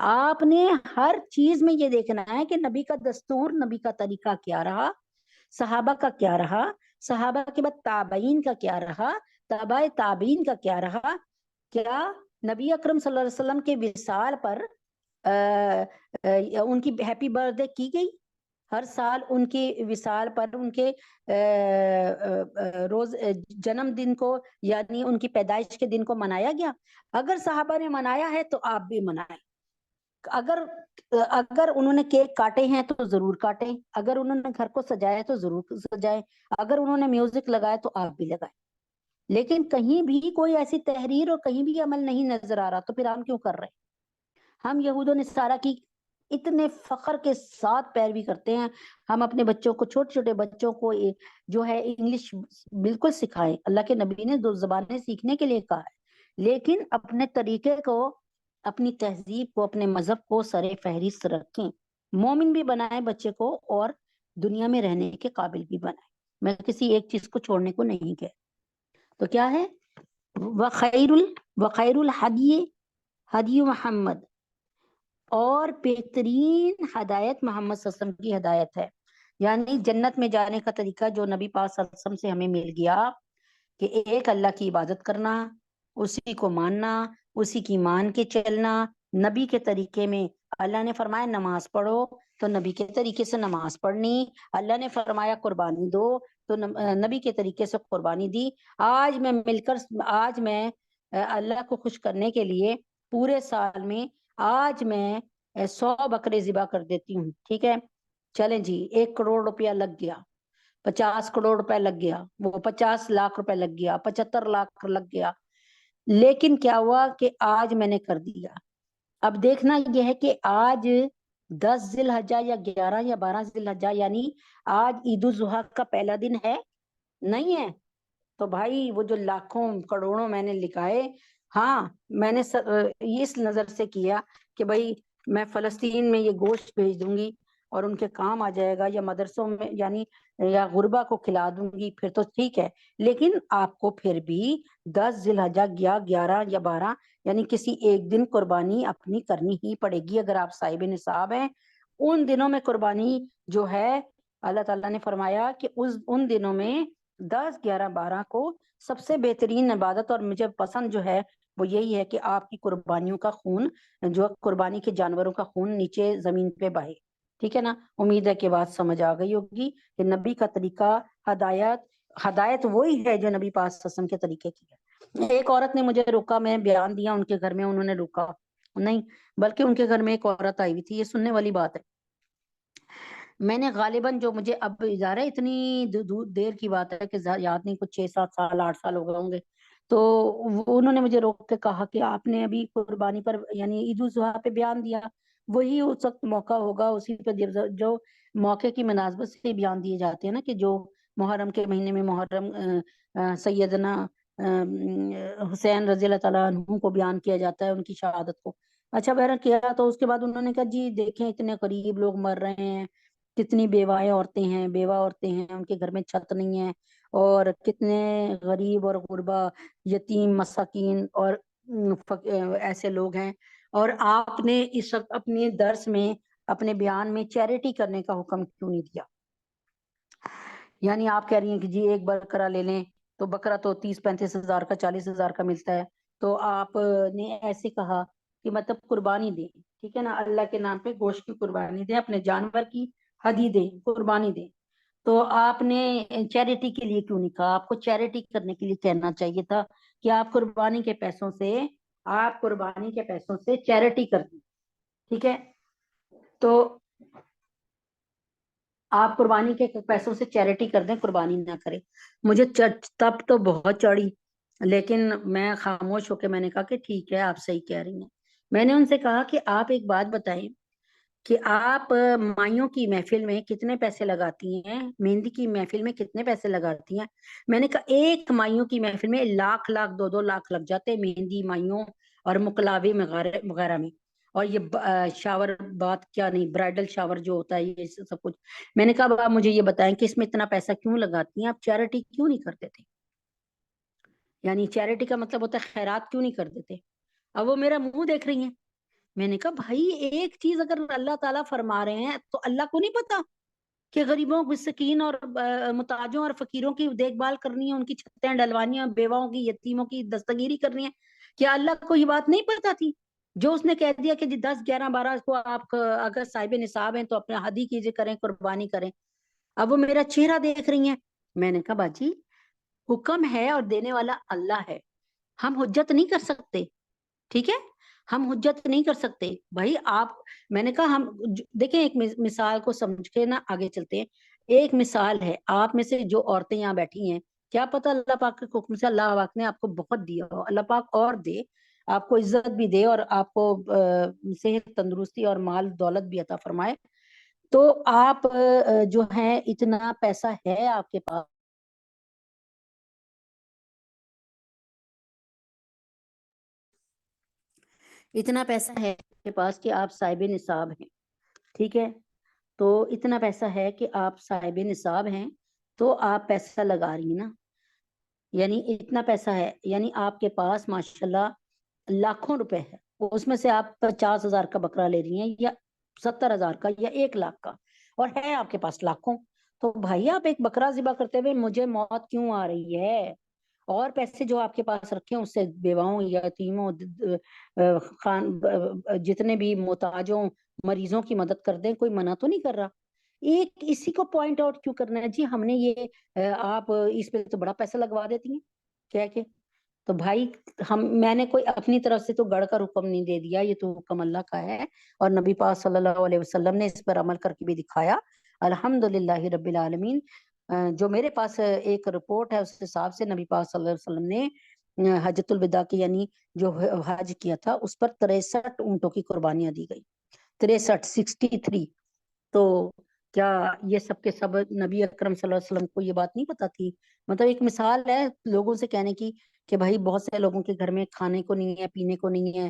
A: آپ نے ہر چیز میں یہ دیکھنا ہے کہ نبی کا دستور، نبی کا طریقہ کیا رہا، صحابہ کا کیا رہا، صحابہ کے بعد تابعین کا کیا رہا، تابع تابعین کا کیا رہا. کیا نبی اکرم صلی اللہ علیہ وسلم کے وصال پر ان کی ہیپی برتھ ڈے کی گئی؟ ہر سال ان کی وصال پر ان کے روز جنم دن کو، یعنی ان کی پیدائش کے دن کو منایا گیا؟ اگر صحابہ نے منایا ہے تو آپ بھی منائیں. اگر انہوں نے کیک کاٹے ہیں تو ضرور کاٹیں، اگر انہوں نے گھر کو سجایا تو ضرور سجائیں، اگر انہوں نے میوزک لگایا تو آپ بھی لگائیں. لیکن کہیں بھی کوئی ایسی تحریر اور کہیں بھی عمل نہیں نظر آ رہا، تو پھر ہم کیوں کر رہے ہیں؟ ہم یہود و نصارہ کی اتنے فخر کے ساتھ پیروی کرتے ہیں. ہم اپنے بچوں کو، چھوٹے چھوٹے بچوں کو جو ہے انگلش بالکل سکھائیں. اللہ کے نبی نے 2 زبانیں سیکھنے کے لیے کہا ہے، لیکن اپنے طریقے کو، اپنی تہذیب کو، اپنے مذہب کو سر فہرست رکھیں. مومن بھی بنائیں بچے کو اور دنیا میں رہنے کے قابل بھی بنائیں. میں کسی ایک چیز کو چھوڑنے کو نہیں کہہ. تو کیا ہے، وخیر الحدی حدی محمد، اور بہترین ہدایت محمد صلی اللہ علیہ وسلم کی ہدایت ہے. یعنی جنت میں جانے کا طریقہ جو نبی پاک صلی اللہ علیہ وسلم سے ہمیں مل گیا، کہ ایک اللہ کی عبادت کرنا، اسی کو ماننا، اسی کی مان کے چلنا. نبی کے طریقے میں اللہ نے فرمایا نماز پڑھو تو نبی کے طریقے سے نماز پڑھنی. اللہ نے فرمایا قربانی دو تو نبی کے طریقے سے قربانی دی. آج میں اللہ کو خوش کرنے کے لیے پورے سال میں آج میں 100 بکرے ذبح کر دیتی ہوں. ٹھیک ہے، چلیں جی، 1 کروڑ روپیہ لگ گیا، 50 کروڑ روپے لگ گیا، وہ 50 لاکھ روپے لگ گیا، 75 لاکھ لگ گیا. لیکن کیا ہوا کہ آج میں نے کر دیا. اب دیکھنا یہ ہے کہ آج 10 ذی الحجہ یا 11 یا 12 ذی الحجہ، یعنی آج عید الاضحیٰ کا پہلا دن ہے نہیں ہے. تو بھائی وہ جو لاکھوں کروڑوں میں نے لکھائے، ہاں میں نے اس نظر سے کیا کہ بھائی میں فلسطین میں یہ گوشت بھیج دوں گی اور ان کے کام آ جائے گا، یا مدرسوں میں یعنی یا غربا کو کھلا دوں گی، پھر تو ٹھیک ہے، لیکن آپ کو پھر بھی 10 ذی الحجہ یا 11 یا 12 یعنی کسی ایک دن قربانی اپنی کرنی ہی پڑے گی اگر آپ صاحب نصاب ہیں۔ ان دنوں میں قربانی جو ہے اللہ تعالیٰ نے فرمایا کہ ان دنوں میں 10 11 12 کو سب سے بہترین عبادت اور مجھے پسند جو ہے وہ یہی ہے کہ آپ کی قربانیوں کا خون، جو قربانی کے جانوروں کا خون نیچے زمین پہ بہے، ٹھیک ہے نا۔ امید ہے کہ بات سمجھ آ گئی ہوگی کہ نبی کا طریقہ ہدایت وہی ہے جو نبی پاک صلی اللہ علیہ وسلم کے طریقے کی ہے۔ ایک عورت نے مجھے روکا، میں بیان دیا ان کے گھر میں، انہوں نے روکا نہیں، بلکہ ان کے گھر میں ایک عورت آئی ہوئی تھی، یہ سننے والی بات ہے۔ میں نے غالباً جو مجھے اب ادارہ اتنی دیر کی بات ہے کہ یاد نہیں، کچھ 6 7 سال 8 سال ہو گئے ہوں گے، تو انہوں نے مجھے روک کے کہا کہ آپ نے ابھی قربانی پر یعنی عید الاضحیٰ پہ بیان دیا، وہی اس وقت موقع ہوگا، اسی پہ جو موقع کی مناسبت سے بیان دیے جاتے ہیں نا، کہ جو محرم کے مہینے میں محرم سیدنا حسین رضی اللہ تعالیٰ عنہ کو بیان کیا جاتا ہے، ان کی شہادت کو۔ اچھا بہرحال کیا، تو اس کے بعد انہوں نے کہا جی دیکھیں اتنے غریب لوگ مر رہے ہیں، کتنی بیوہ عورتیں ہیں، ان کے گھر میں چھت نہیں ہے، اور کتنے غریب اور غربا یتیم مساکین اور ایسے لوگ ہیں، اور آپ نے اس وقت اپنے درس میں اپنے بیان میں چیریٹی کرنے کا حکم کیوں نہیں دیا؟ یعنی آپ کہہ رہی ہیں کہ جی ایک بکرا لے لیں تو بکرا تو 30-35 ہزار کا 40 ہزار کا ملتا ہے، تو آپ نے ایسے کہا کہ مطلب قربانی دیں، ٹھیک ہے نا، اللہ کے نام پہ گوشت کی قربانی دیں، اپنے جانور کی ہدی دیں، قربانی دیں، تو آپ نے چیریٹی کے لیے کیوں نہیں کہا؟ آپ کو چیریٹی کرنے کے لیے کہنا چاہیے تھا کہ آپ قربانی کے پیسوں سے چیریٹی کر دیں، ٹھیک ہے، تو آپ قربانی کے پیسوں سے چیریٹی کر دیں، قربانی نہ کریں۔ مجھے تب تو بہت چڑھی، لیکن میں خاموش ہو کے میں نے کہا کہ ٹھیک ہے آپ صحیح کہہ رہی ہیں۔ میں نے ان سے کہا کہ آپ ایک بات بتائیں کہ آپ مائیوں کی محفل میں کتنے پیسے لگاتی ہیں، مہندی کی محفل میں کتنے پیسے لگاتی ہیں؟ میں نے کہا ایک مائیوں کی محفل میں 1,00,000 2 لاکھ لگ جاتے ہیں، مہندی مائیوں اور مقلاوی وغیرہ میں، اور یہ شاور بات کیا نہیں، برائڈل شاور جو ہوتا ہے یہ سب کچھ۔ میں نے کہا آپ مجھے یہ بتائیں کہ اس میں اتنا پیسہ کیوں لگاتی ہیں، آپ چیریٹی کیوں نہیں کرتے تھے؟ یعنی چیریٹی کا مطلب ہوتا ہے خیرات کیوں نہیں کرتے تھے؟ اب وہ میرا منہ دیکھ رہی ہیں۔ میں نے کہا بھائی ایک چیز اگر اللہ تعالیٰ فرما رہے ہیں تو اللہ کو نہیں پتا کہ غریبوں مسکین اور محتاجوں اور فقیروں کی دیکھ بھال کرنی ہے، ان کی چھتیں ڈلوانی ہیں، بیواؤں کی یتیموں کی دستگیری کرنی ہے؟ کیا اللہ کو یہ بات نہیں پتا تھی؟ جو اس نے کہہ دیا کہ جی 10 11 12 کو آپ اگر صاحب نصاب ہیں تو اپنا ہدی کیجیے، کریں، قربانی کریں۔ اب وہ میرا چہرہ دیکھ رہی ہیں۔ میں نے کہا باجی حکم ہے اور دینے والا اللہ ہے، ہم حجت نہیں کر سکتے، ٹھیک ہے، ہم حجت نہیں کر سکتے بھائی آپ۔ میں نے کہا ہم دیکھیں ایک مثال کو سمجھ کے نا آگے چلتے ہیں۔ ایک مثال ہے، آپ میں سے جو عورتیں یہاں بیٹھی ہیں، کیا پتہ اللہ پاک کے حکم سے اللہ پاک نے آپ کو بہت دیا ہو، اللہ پاک اور دے، آپ کو عزت بھی دے اور آپ کو صحت تندرستی اور مال دولت بھی عطا فرمائے، تو آپ جو ہیں اتنا پیسہ ہے آپ کے پاس، اتنا پیسہ ہے آپ کے پاس کہ آپ صاحب نصاب ہیں، ٹھیک ہے، تو اتنا پیسہ ہے کہ آپ صاحب نصاب ہیں، تو آپ پیسہ لگا رہی ہیں نا، یعنی اتنا پیسہ ہے، یعنی آپ کے پاس ماشاءاللہ لاکھوں روپے ہے، اس میں سے آپ 50,000 کا بکرا لے رہی ہیں یا 70,000 کا یا 1,00,000 کا، اور ہے آپ کے پاس لاکھوں، تو بھائی آپ ایک بکرا ذبح کرتے ہوئے مجھے موت کیوں آ رہی ہے؟ اور پیسے جو آپ کے پاس رکھے ہیں اس سے بیواؤں یا یتیموں جتنے بھی محتاجوں مریضوں کی مدد کر دیں، کوئی منع تو نہیں کر رہا۔ ایک اسی کو پوائنٹ آؤٹ کیوں کرنا ہے جی ہم نے یہ آپ اس پہ تو بڑا پیسہ لگوا دیتی ہیں کیا کہ؟ تو بھائی میں نے کوئی اپنی طرف سے تو گڑھ کر حکم نہیں دے دیا، یہ تو حکم اللہ کا ہے، اور نبی پاک صلی اللہ علیہ وسلم نے اس پر عمل کر کے بھی دکھایا، الحمدللہ رب العالمین۔ جو میرے پاس ایک رپورٹ ہے اس حساب سے نبی پاک صلی اللہ علیہ وسلم نے حجۃ الوداع کی یعنی جو حج کیا تھا اس پر 63 اونٹوں کی قربانیاں دی گئی، 63 63، تو کیا یہ سب کے سب نبی اکرم صلی اللہ علیہ وسلم کو یہ بات نہیں پتا تھی؟ مطلب ایک مثال ہے لوگوں سے کہنے کی کہ بھائی بہت سے لوگوں کے گھر میں کھانے کو نہیں ہے، پینے کو نہیں ہے،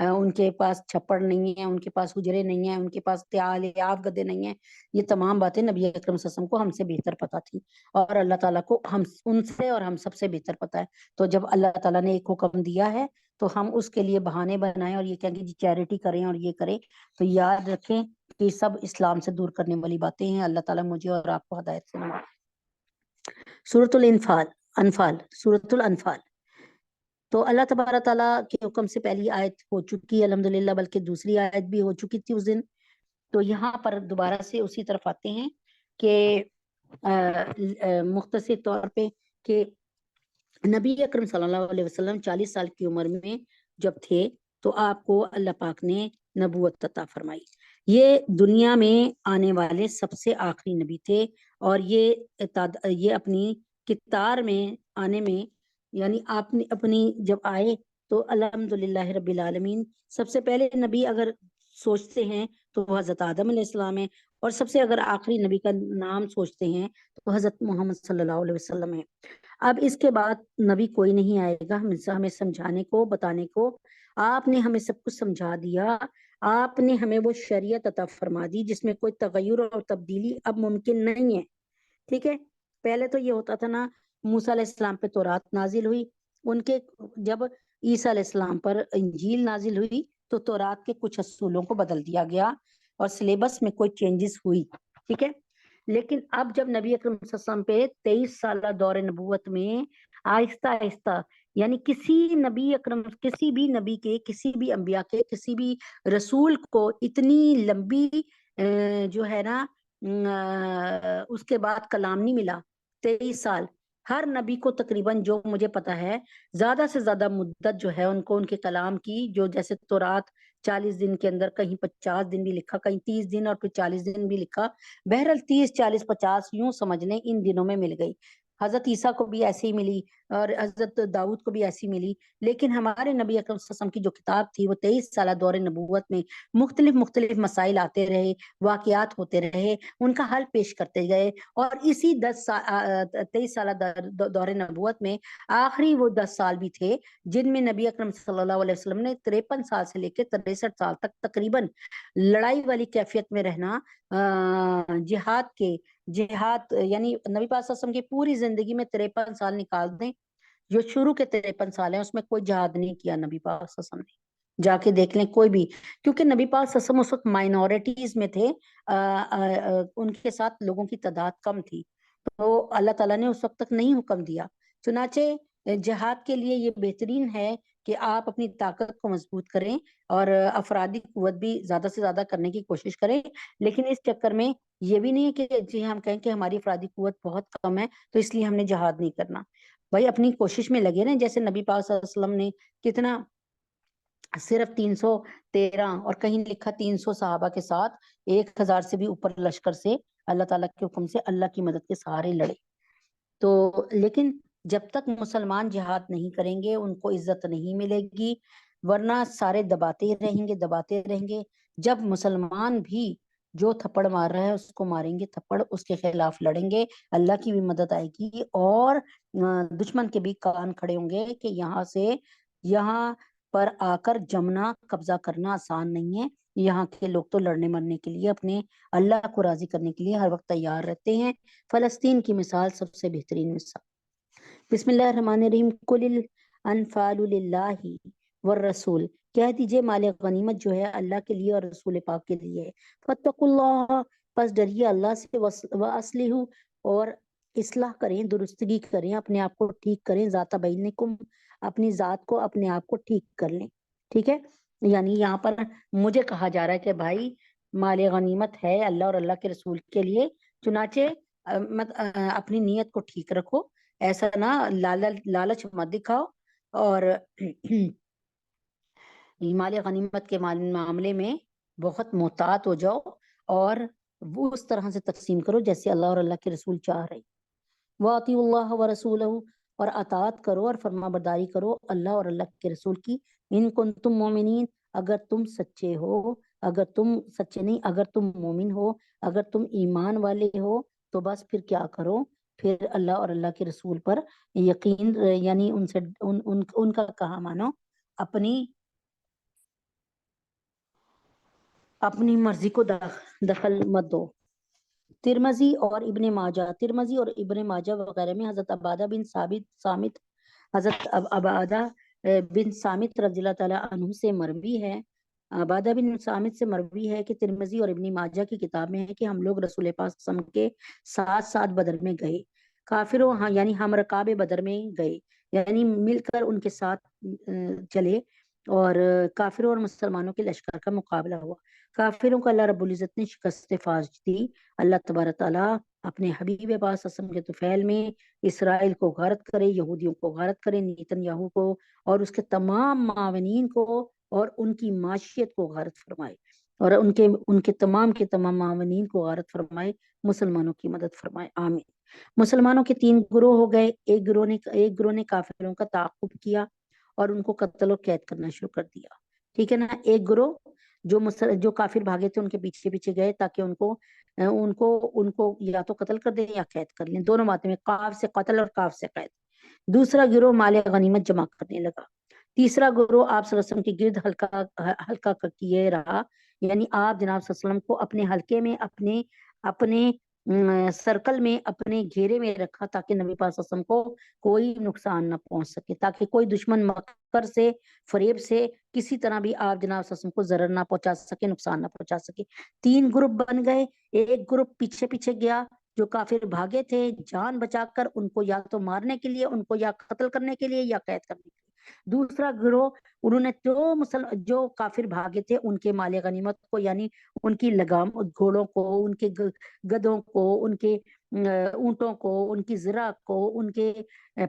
A: ان کے پاس چھپڑ نہیں ہے، ان کے پاس حجرے نہیں ہیں، ان کے پاس تیاب گدے نہیں ہیں. یہ تمام باتیں نبی اکرم صلی اللہ علیہ وسلم کو ہم سے بہتر پتا تھی، اور اللہ تعالیٰ کو ہم ان سے اور ہم سب سے بہتر پتا ہے. تو جب اللہ تعالیٰ نے ایک حکم دیا ہے تو ہم اس کے لیے بہانے بنائیں اور یہ کہیں کہ جی چیریٹی کریں اور یہ کریں، تو یاد رکھیں کہ یہ سب اسلام سے دور کرنے والی باتیں ہیں. اللہ تعالیٰ مجھے اور آپ کو ہدایت سے نوازے. سورۃ انفال، سورۃ الانفال. تو اللہ تبارک تعالیٰ کے حکم سے پہلی آیت ہو چکی الحمدللہ، بلکہ دوسری آیت بھی ہو چکی تھی اس دن. تو یہاں پر دوبارہ سے اسی طرف آتے ہیں کہ مختصر طور پہ کہ نبی اکرم صلی اللہ علیہ وسلم 40 سال کی عمر میں جب تھے تو آپ کو اللہ پاک نے نبوت عطا فرمائی. یہ دنیا میں آنے والے سب سے آخری نبی تھے، اور یہ اپنی کتار میں آنے میں، یعنی آپ نے اپنی جب آئے تو الحمدللہ رب العالمین. سب سے پہلے نبی اگر سوچتے ہیں تو وہ حضرت آدم علیہ السلام ہے، اور سب سے اگر آخری نبی کا نام سوچتے ہیں تو حضرت محمد صلی اللہ علیہ وسلم ہے. اب اس کے بعد نبی کوئی نہیں آئے گا ہمیں سمجھانے کو، بتانے کو. آپ نے ہمیں سب کچھ سمجھا دیا. آپ نے ہمیں وہ شریعت عطا فرما دی جس میں کوئی تغیر اور تبدیلی اب ممکن نہیں ہے. ٹھیک ہے، پہلے تو یہ ہوتا تھا نا، موسیٰ علیہ السلام پہ تورات نازل ہوئی، ان کے جب عیسیٰ علیہ السلام پر انجیل نازل ہوئی تو تورات کے کچھ اصولوں کو بدل دیا گیا اور سلیبس میں کوئی چینجز ہوئی. ٹھیک ہے، لیکن اب جب نبی اکرم صلی اللہ علیہ وسلم پہ 23 سالہ دور نبوت میں آہستہ آہستہ، یعنی کسی بھی نبی کے، کسی بھی انبیاء کے، کسی بھی رسول کو اتنی لمبی جو ہے نا اس کے بعد کلام نہیں ملا. 23 سال ہر نبی کو تقریباً، جو مجھے پتا ہے، زیادہ سے زیادہ مدت جو ہے ان کو ان کے کلام کی، جو جیسے تورات 40 دن کے اندر، کہیں 50 دن بھی لکھا، کہیں 30 دن اور پھر 40 دن بھی لکھا، بہرحال 30 40 50 یوں سمجھ لیں ان دنوں میں مل گئی. حضرت عیسیٰ کو بھی ایسی ہی ملی اور حضرت داؤد کو بھی ایسی ملی. لیکن ہمارے نبی اکرم صلی اللہ علیہ وسلم کی جو کتاب تھی وہ 23 سالہ دور نبوت میں مختلف مسائل آتے رہے، واقعات ہوتے رہے، ان کا حل پیش کرتے گئے. اور اسی 23 سالہ دور نبوت میں آخری وہ 10 سال بھی تھے جن میں نبی اکرم صلی اللہ علیہ وسلم نے 53 سال سے لے کے 63 سال تک تقریباً لڑائی والی کیفیت میں رہنا. جہاد یعنی نبی پاک صلی اللہ علیہ وسلم کی پوری زندگی میں 53 سال نکال دیں، جو شروع کے 53 سال ہیں اس میں کوئی جہاد نہیں کیا نبی پاک صلی اللہ علیہ وسلم نے. جا کے دیکھ لیں کوئی بھی، کیونکہ نبی پاک صلی اللہ علیہ وسلم اس وقت مائنورٹیز میں تھے، ان کے ساتھ لوگوں کی تعداد کم تھی، تو اللہ تعالیٰ نے اس وقت تک نہیں حکم دیا. چنانچہ جہاد کے لیے یہ بہترین ہے کہ آپ اپنی طاقت کو مضبوط کریں اور افرادی قوت بھی زیادہ سے زیادہ کرنے کی کوشش کریں. لیکن اس چکر میں یہ بھی نہیں ہے کہ جی ہم کہیں کہ ہماری افرادی قوت بہت کم ہے تو اس لیے ہم نے جہاد نہیں کرنا. بھائی اپنی کوشش میں لگے نا، جیسے نبی پاک صلی اللہ علیہ وسلم نے کتنا، صرف 313 اور کہیں لکھا 300 صحابہ کے ساتھ 1000 سے بھی اوپر لشکر سے اللہ تعالیٰ کے حکم سے اللہ کی مدد کے سہارے لڑے. تو لیکن جب تک مسلمان جہاد نہیں کریں گے ان کو عزت نہیں ملے گی، ورنہ سارے دباتے رہیں گے. جب مسلمان بھی جو تھپڑ مار رہا ہے اس کو ماریں گے تھپڑ، اس کے خلاف لڑیں گے، اللہ کی بھی مدد آئے گی، اور دشمن کے بھی کان کھڑے ہوں گے کہ یہاں پر آ کر جمنا، قبضہ کرنا آسان نہیں ہے. یہاں کے لوگ تو لڑنے مرنے کے لیے، اپنے اللہ کو راضی کرنے کے لیے ہر وقت تیار رہتے ہیں. فلسطین کی مثال سب سے بہترین مثال. بسم اللہ الرحمن الرحیم. قل الانفال للہ والرسول، کہہ دیجئے مال غنیمت جو ہے اللہ کے لیے اور رسول پاک کے لیے ہے. فاتقوا اللہ، پس ڈریے اللہ سے، واصلحوا، اور اصلاح کریں، درستگی کریں، اپنے آپ کو ٹھیک کریں، ذات بینکم، اپنی ذات کو، اپنے آپ کو ٹھیک کر لیں. ٹھیک ہے، یعنی یہاں پر مجھے کہا جا رہا ہے کہ بھائی مال غنیمت ہے اللہ اور اللہ کے رسول کے لیے، چنانچہ اپنی نیت کو ٹھیک رکھو، ایسا نہ لالچ مت دکھاؤ، اور مال غنیمت کے معاملے میں بہت محتاط ہو جاؤ، اور وہ اس طرح سے تقسیم کرو جیسے اللہ اور اللہ کے رسول چاہ رہے. وَأَطِيعُوا اللَّهَ وَرَسُولَهُ، اور اطاعت کرو اور فرما برداری کرو اللہ اور اللہ کے رسول کی. ان کنتم مومنین، اگر تم سچے ہو اگر تم سچے نہیں، اگر تم مومن ہو، اگر تم ایمان والے ہو تو بس پھر کیا کرو، پھر اللہ اور اللہ کے رسول پر یقین، یعنی ان سے ان کا کہا مانو، اپنی مرضی کو دخل مت دو۔ ترمذی اور ابن ماجہ وغیرہ میں حضرت عبادہ بن صامت رضی اللہ تعالیٰ عنہ سے مروی ہے، عبادہ بن صامت سے مروی ہے کہ ترمذی اور ابن ماجہ کی کتاب میں ہے کہ ہم لوگ رسول پاک صلی اللہ علیہ وسلم کے ساتھ بدر میں گئے، کافروں یعنی ہم رکاب بدر میں گئے، یعنی مل کر ان کے ساتھ چلے، اور کافروں اور مسلمانوں کے لشکر کا مقابلہ ہوا۔ کافروں کو اللہ رب العزت نے شکست فاش دی۔ اللہ تبارک تعالیٰ اپنے حبیب پاک صلی اللہ علیہ وسلم کے طفیل میں اسرائیل کو غارت کرے، یہودیوں کو غارت کرے، نیتن یاہو کو اور اس کے تمام معاونین کو اور ان کی معاشیت کو غارت فرمائے، اور ان کے تمام معاونین کو غارت فرمائے، مسلمانوں کی مدد فرمائے، آمین۔ مسلمانوں کے 3 گروہ ہو گئے، ایک گروہ نے کافروں کا تعاقب کیا اور ان کو قتل و قید کرنا شروع کر دیا، ٹھیک ہے نا۔ ایک گروہ جو کافر بھاگے تھے ان کے پیچھے گئے تاکہ ان کو یا تو قتل کر دیں یا قید کر لیں، دونوں باتیں میں، قاف سے قتل اور قاف سے قید۔ دوسرا گروہ مال غنیمت جمع کرنے لگا۔ تیسرا گروہ آپ صلی اللہ علیہ وسلم کی گرد حلقہ کیے رہا، یعنی آپ جناب صلی اللہ علیہ وسلم کو اپنے حلقے میں، اپنے سرکل میں، اپنے گھیرے میں رکھا تاکہ نبی پاک صلی اللہ علیہ وسلم کو کوئی نقصان نہ پہنچ سکے، تاکہ کوئی دشمن مکر سے، فریب سے کسی طرح بھی آپ جناب صلی اللہ علیہ وسلم کو ضرر نہ پہنچا سکے، نقصان نہ پہنچا سکے۔ 3 گروپ بن گئے، ایک گروپ پیچھے گیا، جو کافر بھاگے تھے جان بچا کر، ان کو یا تو مارنے کے لیے، ان کو یا قتل کرنے کے لیے یا قید کرنے کے لیے۔ دوسرا گروہ انہوں نے جو کافر بھاگے تھے ان کے مال غنیمت کو، یعنی ان کی لگام، گھوڑوں کو، ان کے گدھوں کو، ان کے اونٹوں کو، ان کی زرع کو، ان کے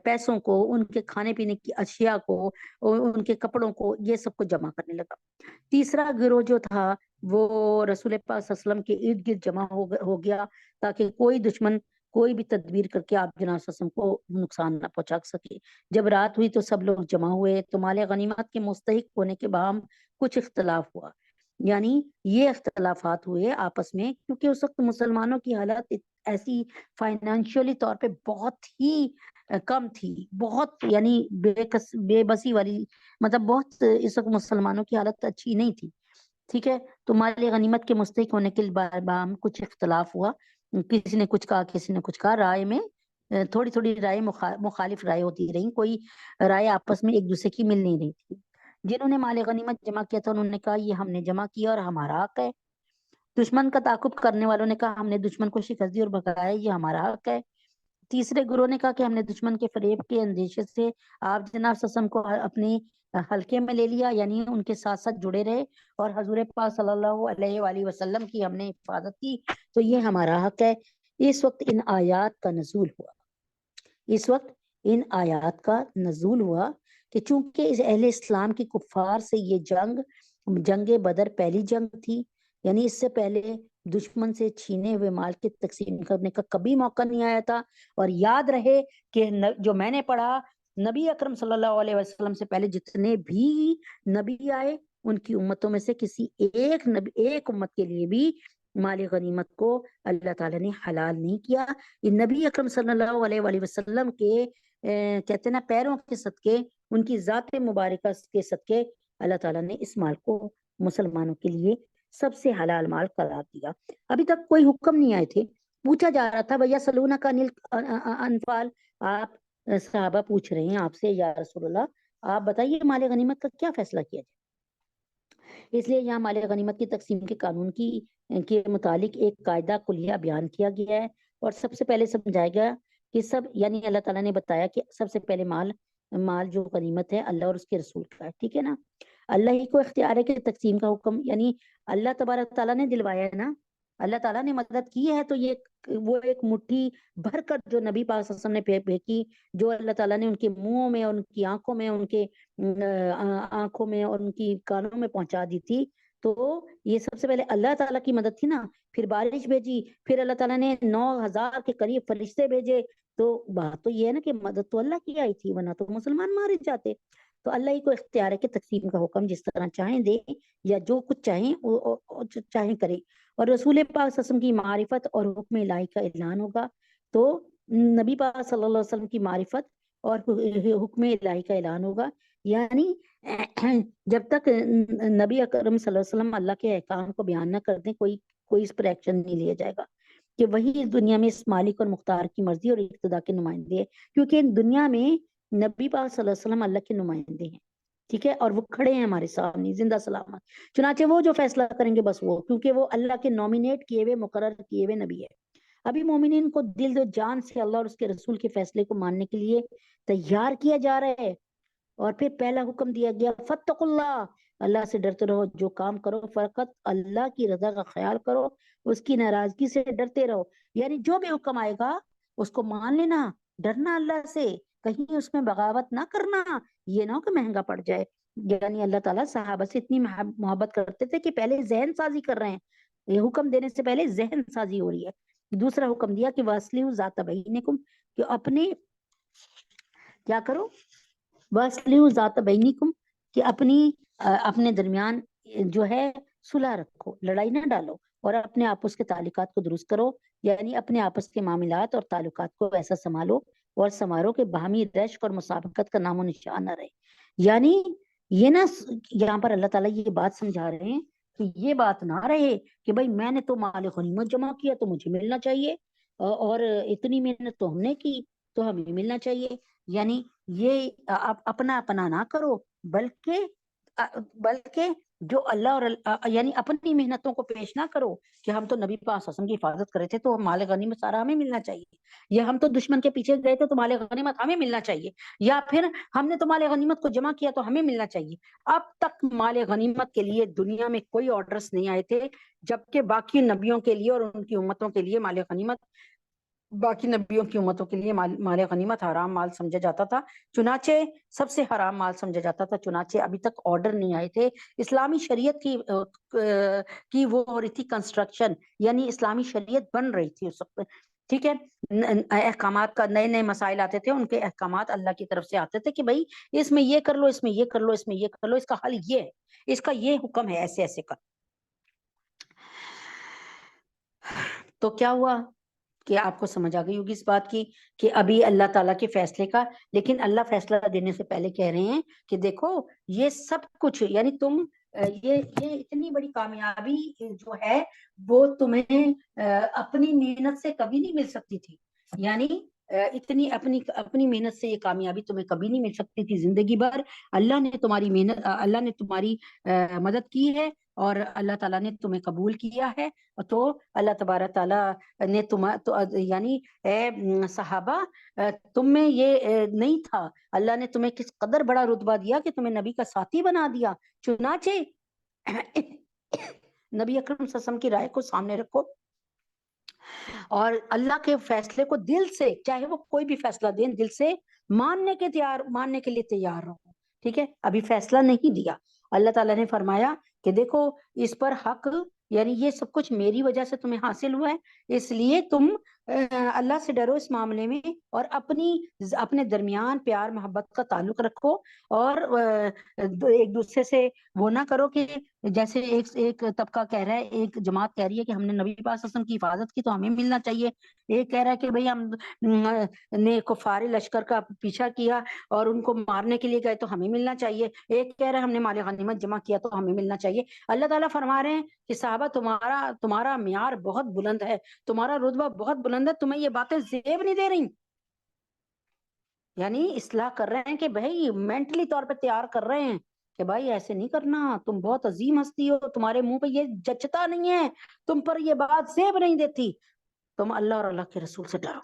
A: پیسوں کو، ان کے کھانے پینے کی اشیاء کو، ان کے کپڑوں کو، یہ سب کو جمع کرنے لگا۔ تیسرا گروہ جو تھا وہ رسول پاک صلی اللہ علیہ وسلم کے ارد گرد جمع ہو گیا تاکہ کوئی دشمن کوئی بھی تدبیر کر کے آپ جناب صلی اللہ علیہ وسلم کو نقصان نہ پہنچا سکے۔ جب رات ہوئی تو سب لوگ جمع ہوئے تو مال غنیمت کے مستحق ہونے کے باہم کچھ اختلاف ہوا، یعنی یہ اختلافات ہوئے آپس میں کیونکہ اس وقت مسلمانوں کی حالت ایسی فائنینشلی طور پہ بہت ہی کم تھی، بہت یعنی بے بسی والی، مطلب بہت اس وقت مسلمانوں کی حالت اچھی نہیں تھی، ٹھیک ہے۔ تو مال غنیمت کے مستحق ہونے کے باہم کچھ اختلاف ہوا، کسی نے کچھ کہا، کسی نے کچھ کہا، رائے میں تھوڑی رائے مخالف رائے ہوتی رہی، کوئی رائے آپس میں ایک دوسرے کی مل نہیں رہی تھی۔ جنہوں نے مال غنیمت جمع کیا تھا انہوں نے کہا یہ ہم نے جمع کیا اور ہمارا حق ہے۔ دشمن کا تعاقب کرنے والوں نے کہا ہم نے دشمن کو شکست دی اور بھگایا، یہ ہمارا حق ہے۔ تیسرے گروہ نے کہا کہ ہم نے دشمن کے فریب کے اندیشے سے آپ جناب صلی اللہ علیہ وسلم کو اپنے حلقے میں لے لیا، یعنی ان کے ساتھ جڑے رہے اور حضور پاک صلی اللہ علیہ وآلہ وسلم کی ہم نے حفاظت کی، تو یہ ہمارا حق ہے۔ اس وقت ان آیات کا نزول ہوا کہ چونکہ اس اہل اسلام کی کفار سے یہ جنگ بدر پہلی جنگ تھی، یعنی اس سے پہلے دشمن سے چھینے ہوئے مال کی تقسیم کرنے کا کبھی موقع نہیں آیا تھا۔ اور یاد رہے کہ جو میں نے پڑھا، نبی اکرم صلی اللہ علیہ وسلم سے پہلے جتنے بھی نبی آئے ان کی امتوں میں سے کسی ایک امت کے لیے بھی مال غنیمت کو اللہ تعالیٰ نے حلال نہیں کیا۔ یہ نبی اکرم صلی اللہ علیہ وآلہ وسلم کے کہتے ہیں نا پیروں کے صدقے، ان کی ذات مبارکہ کے صدقے اللہ تعالیٰ نے اس مال کو مسلمانوں کے لیے سب سے حلال مال قرار دیا۔ ابھی تک کوئی حکم نہیں آئے تھے، پوچھا جا رہا تھا بھیا سلونا کا انفال، آپ صحابہ پوچھ رہے ہیں آپ سے یا رسول اللہ آپ بتائیے مال غنیمت کا کیا فیصلہ کیا جائے۔ اس لیے یہاں مال غنیمت کی تقسیم کے قانون کے متعلق ایک قاعدہ کلیہ بیان کیا گیا ہے، اور سب سے پہلے سمجھایا گیا کہ یعنی اللہ تعالیٰ نے بتایا کہ سب سے پہلے مال جو غنیمت ہے اللہ اور اس کے رسول کا ہے، ٹھیک ہے نا۔ اللہ ہی کو اختیار ہے کہ تقسیم کا حکم، یعنی اللہ تبارک تعالیٰ نے دلوایا ہے نا، اللہ تعالیٰ نے مدد کی ہے، تو وہ ایک مٹھی بھر کر جو نبی پاک صلی اللہ علیہ وسلم نے پھینکی، جو اللہ تعالیٰ نے ان کے منہوں میں، ان کی آنکھوں میں، ان کے آنکھوں میں اور ان کی کانوں میں پہنچا دی تھی، تو یہ سب سے پہلے اللہ تعالیٰ کی مدد تھی نا، پھر بارش بھیجی، پھر اللہ تعالیٰ نے 9,000 کے قریب فرشتے بھیجے. تو بات تو یہ ہے نا کہ مدد تو اللہ کی آئی تھی، ورنہ تو مسلمان مارے جاتے. تو اللہ ہی کو اختیار ہے کہ تقسیم کا حکم جس طرح چاہیں دے، یا جو کچھ چاہیں جو چاہیں کرے. اور رسول پاک صلی اللہ علیہ وسلم کی معرفت اور حکم الہی کا اعلان ہوگا. تو نبی پاک صلی اللہ علیہ وسلم کی معرفت اور حکم الہی کا اعلان ہوگا. یعنی جب تک نبی اکرم صلی اللہ علیہ وسلم اللہ کے احکام کو بیان نہ کر دیں، کوئی اس پر ایکشن نہیں لیا جائے گا، کہ وہی اس دنیا میں اس مالک اور مختار کی مرضی اور اقتدا کے نمائندے ہیں. کیونکہ دنیا میں نبی پاک صلی اللہ علیہ وسلم اللہ کے نمائندے ہیں، ٹھیک ہے، اور وہ کھڑے ہیں ہمارے سامنے زندہ سلامت. چنانچہ وہ جو فیصلہ کریں گے بس وہ، کیونکہ وہ اللہ کے نومینیٹ کیے ہوئے مقرر کیے ہوئے نبی ہے. ابھی مومنین کو دل و جان سے اللہ اور اس کے رسول کے فیصلے کو ماننے کے لیے تیار کیا جا رہا ہے. اور پھر پہلا حکم دیا گیا فاتقوا اللہ، اللہ سے ڈرتے رہو، جو کام کرو فقط اللہ کی رضا کا خیال کرو، اس کی ناراضگی سے ڈرتے رہو. یعنی جو بھی حکم آئے گا اس کو مان لینا، ڈرنا اللہ سے، کہیں اس میں بغاوت نہ کرنا، یہ نہ ہو کہ مہنگا پڑ جائے. یعنی اللہ تعالیٰ صحابہ سے اتنی محبت کرتے تھے کہ پہلے ذہن سازی کر رہے ہیں، یہ حکم دینے سے پہلے ذہن سازی ہو رہی ہے. دوسرا حکم دیا کہ وَأَصْلِحُوا ذَاتَ بَيْنِكُمْ، کہ اپنے کیا کرو، وَأَصْلِحُوا ذَاتَ بَيْنِكُمْ، کہ اپنے درمیان جو ہے صلح رکھو، لڑائی نہ ڈالو، اور اپنے آپس کے تعلقات کو درست کرو. یعنی اپنے آپس کے معاملات اور تعلقات کو ایسا سنبھالو اور سنوارو کہ باہمی رشک اور مسابقت کا نام و نشان نہ رہے. یعنی یہ نا، یہاں پر اللہ تعالیٰ یہ بات سمجھا رہے ہیں کہ یہ بات نہ رہے کہ بھائی میں نے تو مال غنیمت جمع کیا تو مجھے ملنا چاہیے، اور اتنی محنت تو ہم نے کی تو ہمیں ملنا چاہیے. یعنی یہ اپنا نہ کرو، بلکہ جو اللہ اور یعنی اپنی محنتوں کو پیش نہ کرو کہ ہم تو نبی پاک صلی اللہ علیہ وسلم کی حفاظت کرے تھے تو مال غنیمت سارا ہمیں ملنا چاہیے، یا ہم تو دشمن کے پیچھے گئے تھے تو مال غنیمت ہمیں ملنا چاہیے، یا پھر ہم نے تو مال غنیمت کو جمع کیا تو ہمیں ملنا چاہیے. اب تک مال غنیمت کے لیے دنیا میں کوئی آرڈرز نہیں آئے تھے، جبکہ باقی نبیوں کے لیے اور ان کی امتوں کے لیے مال غنیمت، باقی نبیوں کی امتوں کے لیے مال غنیمت حرام مال سمجھا جاتا تھا، چنانچہ سب سے حرام مال سمجھا جاتا تھا. چنانچہ ابھی تک آرڈر نہیں آئے تھے. اسلامی شریعت کی وہ ہو رہی تھی کنسٹرکشن، یعنی اسلامی شریعت بن رہی تھی اس وقت، ٹھیک ہے. احکامات کا نئے نئے مسائل آتے تھے، ان کے احکامات اللہ کی طرف سے آتے تھے کہ بھائی اس میں یہ کر لو، اس میں یہ کر لو، اس میں یہ کر لو، اس کا حل یہ ہے، اس کا یہ حکم ہے، ایسے ایسے کر. تو کیا ہوا کہ آپ کو سمجھ آ گئی ہوگی اس بات کی کہ ابھی اللہ تعالیٰ کے فیصلے کا، لیکن اللہ فیصلہ دینے سے پہلے کہہ رہے ہیں کہ دیکھو یہ سب کچھ، یعنی تم یہ اتنی بڑی کامیابی جو ہے وہ تمہیں اپنی محنت سے کبھی نہیں مل سکتی تھی. یعنی اتنی اپنی محنت سے یہ کامیابی تمہیں کبھی نہیں مل سکتی تھی زندگی بھر. اللہ نے تمہاری محنت، اللہ نے تمہاری مدد کی ہے، اور اللہ تعالیٰ نے تمہیں قبول کیا ہے. تو اللہ تبارک تعالیٰ نے یعنی اے صحابہ، تم میں یہ نہیں تھا، اللہ نے تمہیں کس قدر بڑا رتبہ دیا کہ تمہیں نبی کا ساتھی بنا دیا. چنانچہ نبی اکرم صلی اللہ علیہ وسلم کی رائے کو سامنے رکھو اور اللہ کے فیصلے کو دل سے، چاہے وہ کوئی بھی فیصلہ دیں، دل سے ماننے کے لیے تیار رہو. ٹھیک ہے، ابھی فیصلہ نہیں دیا. اللہ تعالیٰ نے فرمایا کہ دیکھو اس پر حق، یعنی یہ سب کچھ میری وجہ سے تمہیں حاصل ہوا ہے، اس لیے تم اللہ سے ڈرو اس معاملے میں، اور اپنے درمیان پیار محبت کا تعلق رکھو، اور ایک دوسرے سے وہ نہ کرو کہ جیسے ایک طبقہ کہہ رہا ہے، ایک جماعت کہہ رہی ہے کہ ہم نے نبی پاک صلی اللہ علیہ وسلم کی حفاظت کی تو ہمیں ملنا چاہیے، ایک کہہ رہا ہے کہ بھئی ہم نے کفار لشکر کا پیچھا کیا اور ان کو مارنے کے لیے گئے تو ہمیں ملنا چاہیے، ایک کہہ رہا ہے ہم نے مال غنیمت جمع کیا تو ہمیں ملنا چاہیے. اللہ تعالیٰ فرما رہے ہیں کہ صحابہ تمہارا معیار بہت بلند ہے، تمہارا رتبہ بہت بلند ہے، تمہیں یہ باتیں زیب نہیں دے رہی. یعنی اصلاح کر رہے ہیں کہ بھائی مینٹلی طور پہ تیار کر رہے ہیں کہ بھائی ایسے نہیں کرنا، تم بہت عظیم ہستی ہو، تمہارے منہ پہ یہ جچتا نہیں ہے، تم پر یہ بات زیب نہیں دیتی، تم اللہ اور اللہ کے رسول سے ڈرو،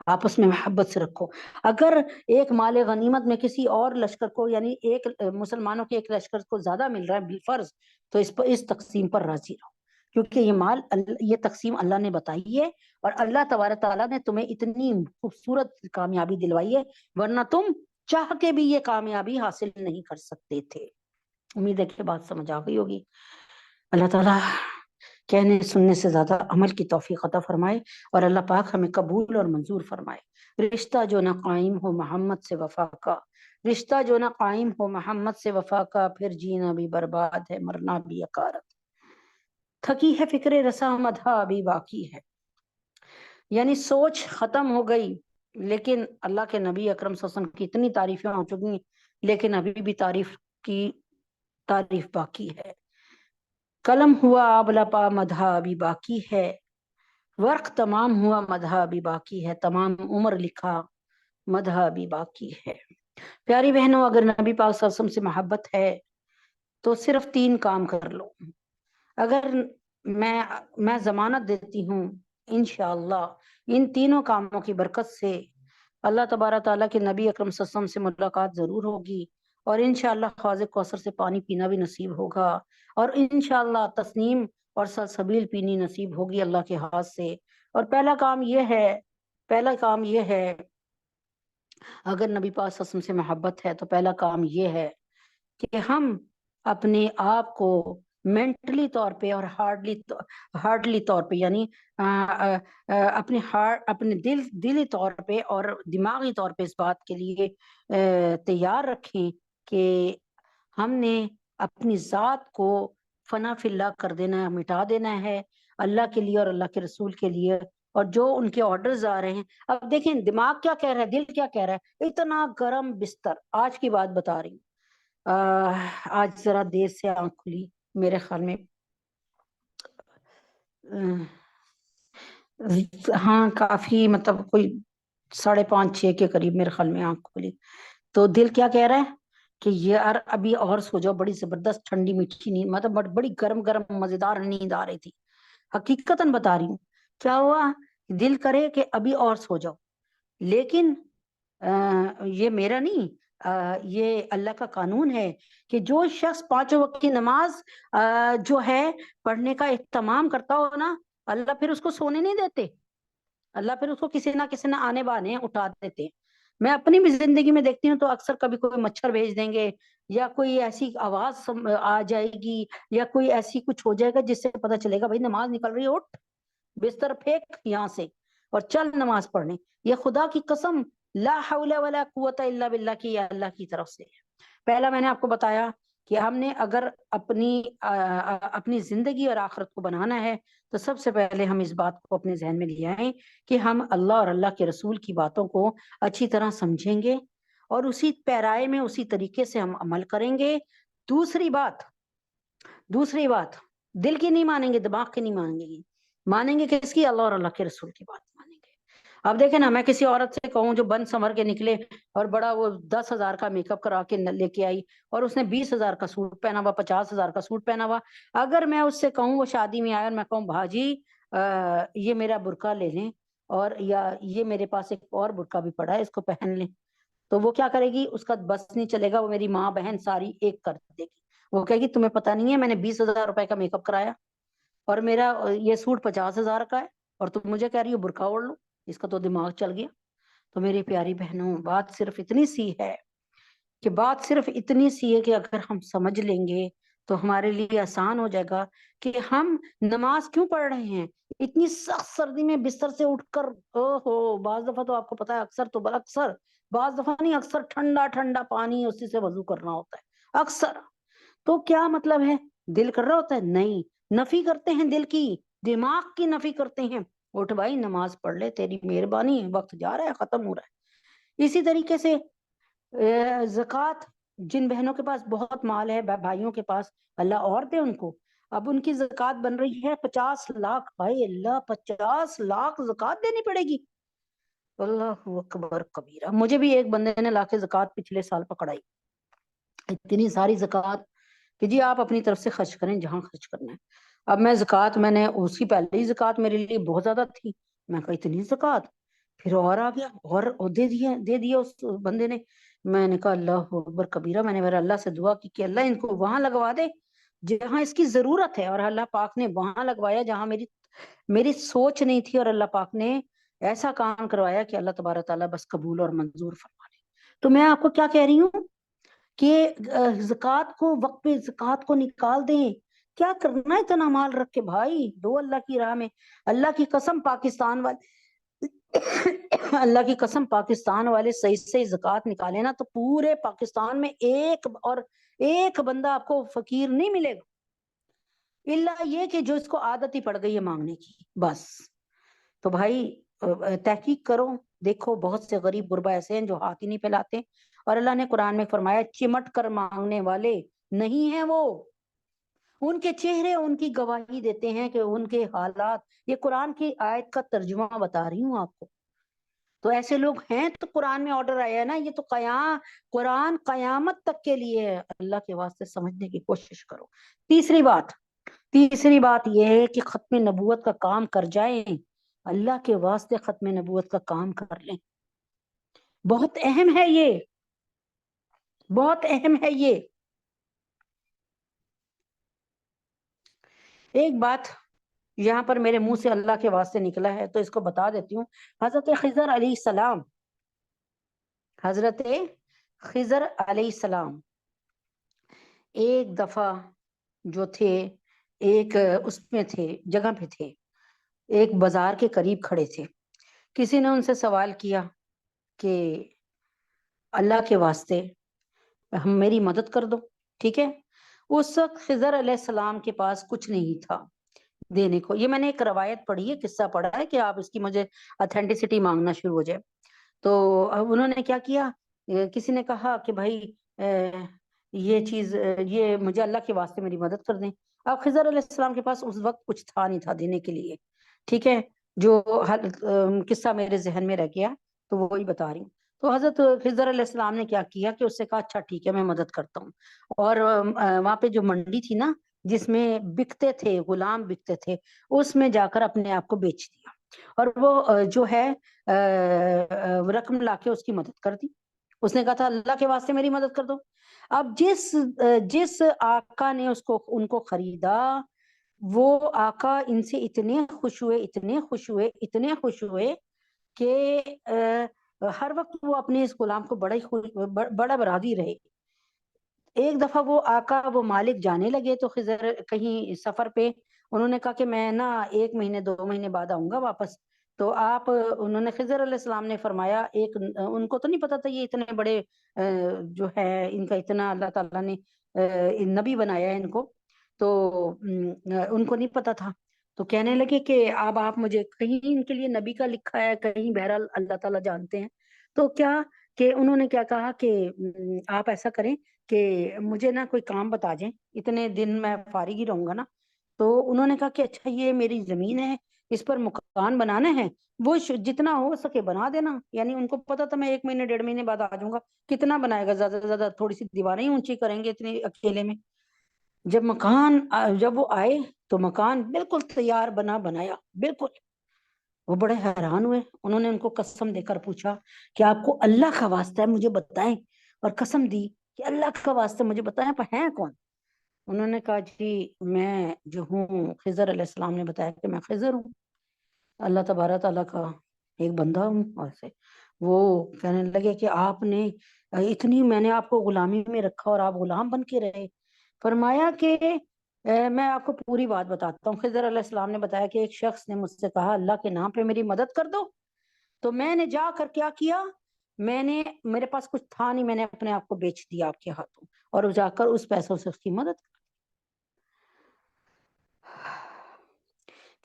A: آپس میں محبت سے رکھو. اگر ایک مال غنیمت میں کسی اور لشکر کو، یعنی ایک مسلمانوں کے ایک لشکر کو زیادہ مل رہا ہے بالفرض، تو اس تقسیم پر راضی رہو، کیونکہ یہ تقسیم اللہ نے بتائی ہے، اور اللہ تبارک تعالیٰ نے تمہیں اتنی خوبصورت کامیابی دلوائی ہے، ورنہ تم چاہ کے بھی یہ کامیابی حاصل نہیں کر سکتے تھے. امید ہے کہ بات سمجھ آ گئی ہوگی. اللہ تعالیٰ کہنے سننے سے زیادہ عمل کی توفیق عطا فرمائے، اور اللہ پاک ہمیں قبول اور منظور فرمائے۔ رشتہ جو نہ قائم ہو محمد سے وفا کا، رشتہ جو نہ قائم ہو محمد سے وفا کا، پھر جینا بھی برباد ہے مرنا بھی اکارت۔ تھکی ہے فکر رسا مدھا ابھی باقی ہے، یعنی سوچ ختم ہو گئی، لیکن اللہ کے نبی اکرم صلی اللہ علیہ وسلم کی اتنی تعریفیں ہو چکی ہیں، لیکن ابھی بھی تعریف باقی ہے۔ قلم ہوا آب لپا مدھا ابھی باقی ہے، ورق تمام ہوا مدھا ابھی باقی ہے، تمام عمر لکھا مدھا ابھی باقی ہے۔ پیاری بہنوں، اگر نبی پاک صلی اللہ علیہ وسلم سے محبت ہے تو صرف 3 کام کر لو۔ اگر میں ضمانت دیتی ہوں انشاءاللہ ان تینوں کاموں کی برکت سے اللہ تبارک تعالیٰ کے نبی اکرم صلی اللہ علیہ وسلم سے ملاقات ضرور ہوگی، اور انشاءاللہ حوض کوثر سے پانی پینا بھی نصیب ہوگا، اور انشاءاللہ تسنیم اور سلسبیل پینی نصیب ہوگی اللہ کے ہاتھ سے۔ اور پہلا کام یہ ہے اگر نبی پاک صلی اللہ علیہ وسلم سے محبت ہے تو پہلا کام یہ ہے کہ ہم اپنے آپ کو مینٹلی طور پہ اور ہارڈلی طور پہ، یعنی اپنے دلی طور پہ اور دماغی طور پہ اس بات کے لیے تیار رکھیں کہ ہم نے اپنی ذات کو فنا فی اللہ کر دینا ہے، مٹا دینا ہے اللہ کے لیے اور اللہ کے رسول کے لیے، اور جو ان کے آرڈرز آ رہے ہیں۔ اب دیکھیں دماغ کیا کہہ رہا ہے، دل کیا کہہ رہا ہے، اتنا گرم بستر، آج کی بات بتا رہی ہوں، آج ذرا دیر سے آنکھ کھلی، میرے خیال میں ہاں کافی، مطلب کوئی 5:30-6 کے قریب میرے خیال میں آنکھ کھلی، تو دل کیا کہہ رہا ہے کہ یار ابھی اور سو جاؤ، بڑی زبردست ٹھنڈی میٹھی نیند، مطلب بڑی گرم گرم مزیدار نیند آ رہی تھی۔ حقیقتاً بتا رہی ہوں کیا ہوا، دل کرے کہ ابھی اور سو جاؤ، لیکن یہ میرا نہیں، یہ اللہ کا قانون ہے کہ جو شخص 5 وقت کی نماز جو ہے پڑھنے کا اہتمام کرتا ہو نا، اللہ پھر اس کو سونے نہیں دیتے، اللہ پھر اس کو کسی نہ آنے بانے اٹھا دیتے ہیں۔ میں اپنی بھی زندگی میں دیکھتی ہوں تو اکثر کبھی کوئی مچھر بھیج دیں گے، یا کوئی ایسی آواز آ جائے گی، یا کوئی ایسی کچھ ہو جائے گا جس سے پتہ چلے گا بھائی نماز نکل رہی ہے، اٹھ بستر پھینک یہاں سے اور چل نماز پڑھنے۔ یہ خدا کی قسم لا حول ولا قوت الا باللہ کی اللہ کی طرف سے۔ پہلا میں نے آپ کو بتایا کہ ہم نے اگر اپنی زندگی اور آخرت کو بنانا ہے تو سب سے پہلے ہم اس بات کو اپنے ذہن میں لے آئیں کہ ہم اللہ اور اللہ کے رسول کی باتوں کو اچھی طرح سمجھیں گے اور اسی پیرائے میں اسی طریقے سے ہم عمل کریں گے۔ دوسری بات دل کی نہیں مانیں گے، دماغ کی نہیں مانیں گے کس کی، اللہ اور اللہ کے رسول کی بات مانیں گے۔ اب دیکھیں نا، میں کسی عورت سے کہوں جو بن سنور کے نکلے اور بڑا وہ 10,000 کا میک اپ کرا کے لے کے آئی اور اس نے 20,000 کا سوٹ پہنا ہوا، 50,000 کا سوٹ پہنا ہوا، اگر میں اس سے کہوں وہ شادی میں آئے اور میں کہوں بھاجی یہ میرا برقع لے لیں، اور یا یہ میرے پاس ایک اور برقع بھی پڑا ہے اس کو پہن لیں، تو وہ کیا کرے گی، اس کا بس نہیں چلے گا، وہ میری ماں بہن ساری ایک کر دے گی، وہ کہے گی تمہیں پتہ نہیں ہے میں نے 20,000 روپے کا میک اپ کرایا اور میرا یہ سوٹ 50,000 کا ہے اور تم مجھے کہہ رہی ہو برقع اوڑھ لو، اس کا تو دماغ چل گیا۔ تو میری پیاری بہنوں، بات صرف اتنی سی ہے کہ اگر ہم سمجھ لیں گے تو ہمارے لیے آسان ہو جائے گا کہ ہم نماز کیوں پڑھ رہے ہیں اتنی سخت سردی میں بستر سے اٹھ کر۔ بعض دفعہ تو آپ کو پتا ہے، اکثر بعض دفعہ نہیں، اکثر ٹھنڈا ٹھنڈا پانی اسی سے وضو کرنا ہوتا ہے اکثر۔ تو کیا مطلب ہے، دل کر رہا ہوتا ہے؟ نہیں، نفی کرتے ہیں دل کی، دماغ کی نفی کرتے ہیں، اٹھ بھائی نماز پڑھ لے، تیری مہربانی ہے، وقت جا رہا ہے، ختم ہو رہا ہے۔ اسی طریقے سے زکوٰۃ، جن بہنوں کے پاس بہت مال ہے، بھائیوں کے پاس، اللہ اور دے ان کو، اب ان کی زکوٰۃ بن رہی ہے 50 لاکھ، بھائی اللہ 50 لاکھ زکوٰۃ دینی پڑے گی، اللہ اکبر کبیرہ۔ مجھے بھی ایک بندے نے لا کے زکوٰۃ پچھلے سال پکڑائی، اتنی ساری زکوٰۃ کہ جی آپ اپنی طرف سے خرچ کریں جہاں خرچ کرنا ہے۔ اب میں زکوٰۃ، میں نے اس کی پہلے ہی زکوٰۃ میرے لیے بہت زیادہ تھی، میں کہا اتنی زکوٰۃ، پھر اور آ گیا اور دے دیا اس بندے نے۔ میں نے کہا اللہ اکبر کبیرہ، میں نے میرا اللہ سے دعا کی کہ اللہ ان کو وہاں لگوا دے جہاں اس کی ضرورت ہے، اور اللہ پاک نے وہاں لگوایا جہاں میری سوچ نہیں تھی، اور اللہ پاک نے ایسا کام کروایا کہ اللہ تبارک تعالیٰ بس قبول اور منظور فرما لے۔ تو میں آپ کو کیا کہہ رہی ہوں کہ زکوٰۃ کو وقت پہ زکوٰۃ کو نکال دیں، کیا کرنا ہے اتنا مال رکھ کے بھائی؟ دو اللہ کی راہ میں. اللہ کی قسم پاکستان والے اللہ کی قسم پاکستان والے صحیح سے زکوٰۃ نکالے نا تو پورے پاکستان میں ایک بندہ آپ کو فقیر نہیں ملے گا، الا یہ کہ جو اس کو عادت ہی پڑ گئی ہے مانگنے کی بس. تو بھائی تحقیق کرو، دیکھو بہت سے غریب غربا ایسے ہیں جو ہاتھ ہی نہیں پھیلاتے، اور اللہ نے قرآن میں فرمایا چمٹ کر مانگنے والے نہیں ہیں وہ، ان کے چہرے ان کی گواہی دیتے ہیں کہ ان کے حالات. یہ قرآن کی آیت کا ترجمہ بتا رہی ہوں آپ کو. تو ایسے لوگ ہیں تو قرآن میں آرڈر آیا ہے نا، یہ تو قرآن قیامت تک کے لیے ہے. اللہ کے واسطے سمجھنے کی کوشش کرو. تیسری بات یہ ہے کہ ختم نبوت کا کام کر جائیں، اللہ کے واسطے ختم نبوت کا کام کر لیں. بہت اہم ہے یہ، بہت اہم ہے یہ. ایک بات یہاں پر میرے منہ سے اللہ کے واسطے نکلا ہے تو اس کو بتا دیتی ہوں. حضرت خضر علیہ السلام ایک دفعہ جو تھے ایک اس میں تھے، جگہ پہ تھے، ایک بازار کے قریب کھڑے تھے. کسی نے ان سے سوال کیا کہ اللہ کے واسطے ہم میری مدد کر دو. ٹھیک ہے، اس وقت خضر علیہ السلام کے پاس کچھ نہیں تھا دینے کو. یہ میں نے ایک روایت پڑھی ہے، قصہ پڑھا ہے کہ آپ اس کی مجھے اتھینٹسٹی مانگنا شروع ہو جائے. تو انہوں نے کیا کیا، کسی نے کہا کہ بھائی یہ چیز یہ مجھے اللہ کے واسطے میری مدد کر دیں. اب خضر علیہ السلام کے پاس اس وقت کچھ تھا نہیں تھا دینے کے لیے. ٹھیک ہے، جو قصہ میرے ذہن میں رہ گیا تو وہی بتا رہی ہوں. تو حضرت خضر علیہ السلام نے کیا کیا کہ اس سے کہا اچھا ٹھیک ہے میں مدد کرتا ہوں. اور وہاں پہ جو منڈی تھی نا جس میں بکتے تھے، غلام بکتے تھے، اس میں جا کر اپنے آپ کو بیچ دیا اور وہ جو ہے رقم لا کے اس کی مدد کر دی. اس نے کہا تھا اللہ کے واسطے میری مدد کر دو. اب جس آقا نے ان کو خریدا، وہ آقا ان سے اتنے خوش ہوئے کہ ہر وقت وہ اپنے اس غلام کو بڑا راضی رہے. ایک دفعہ وہ آقا وہ مالک جانے لگے تو خضر کہیں سفر پہ، انہوں نے کہا کہ میں نا 1 مہینے 2 مہینے بعد آؤں گا واپس. تو انہوں نے خضر علیہ السلام نے فرمایا، ان کو تو نہیں پتا تھا یہ اتنے بڑے جو ہے ان کا اتنا اللہ تعالیٰ نے نبی بنایا ہے ان کو، تو ان کو نہیں پتا تھا. تو کہنے لگے کہ اب آپ مجھے، کہیں ان کے لیے نبی کا لکھا ہے کہیں بہرحال اللہ تعالیٰ جانتے ہیں. تو کیا کہ انہوں نے کیا کہا کہ آپ ایسا کریں کہ مجھے نا کوئی کام بتا جائیں، اتنے دن میں فارغ ہی رہوں گا نا. تو انہوں نے کہا کہ اچھا یہ میری زمین ہے، اس پر مکان بنانا ہے، وہ جتنا ہو سکے بنا دینا. یعنی ان کو پتا تھا میں 1 مہینے 1.5 مہینے بعد آ جاؤں گا، کتنا بنائے گا، زیادہ سے زیادہ تھوڑی سی دیواریں ہی اونچی کریں گے اتنے اکیلے میں. جب وہ آئے تو مکان بالکل تیار بنایا بالکل. وہ بڑے حیران ہوئے. انہوں نے ان کو قسم دے کر پوچھا کہ آپ کو اللہ کا واسطہ ہے مجھے بتائیں، اور قسم دی کہ اللہ کا واسطہ مجھے بتائیں پر ہیں کون. انہوں نے کہا جی میں جو ہوں، خضر علیہ السلام نے بتایا کہ میں خضر ہوں، اللہ تبارک تعالیٰ کا ایک بندہ ہوں. اور سے وہ کہنے لگے کہ آپ نے اتنی، میں نے آپ کو غلامی میں رکھا اور آپ غلام بن کے رہے. فرمایا کہ میں آپ کو پوری بات بتاتا ہوں. خضر علیہ السلام نے بتایا کہ ایک شخص نے مجھ سے کہا اللہ کے نام پہ میری مدد کر دو، تو میں نے جا کر کیا کیا، میرے پاس کچھ تھا نہیں، میں نے اپنے آپ کو بیچ دیا آپ کے ہاتھوں اور جا کر اس پیسوں سے اس کی مدد کر.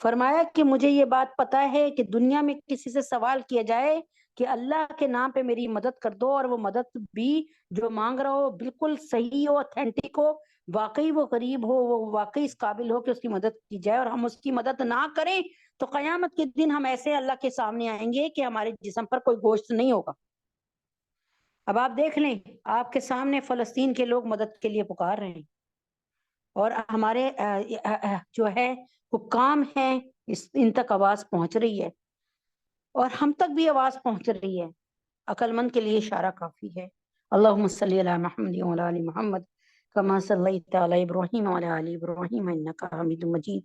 A: فرمایا کہ مجھے یہ بات پتا ہے کہ دنیا میں کسی سے سوال کیا جائے کہ اللہ کے نام پہ میری مدد کر دو، اور وہ مدد بھی جو مانگ رہا ہو بالکل صحیح ہو، اتھینٹک ہو، واقعی وہ غریب ہو، وہ واقعی اس قابل ہو کہ اس کی مدد کی جائے، اور ہم اس کی مدد نہ کریں تو قیامت کے دن ہم ایسے اللہ کے سامنے آئیں گے کہ ہمارے جسم پر کوئی گوشت نہیں ہوگا. اب آپ دیکھ لیں، آپ کے سامنے فلسطین کے لوگ مدد کے لیے پکار رہے ہیں، اور ہمارے جو ہے حکام ہیں ان تک آواز پہنچ رہی ہے، اور ہم تک بھی آواز پہنچ رہی ہے. عقل مند کے لیے اشارہ کافی ہے. اللہم صلی علی محمد وعلی آل محمد کما صلیت علی ابراہیم وعلی آل ابراہیم انک حمید مجید.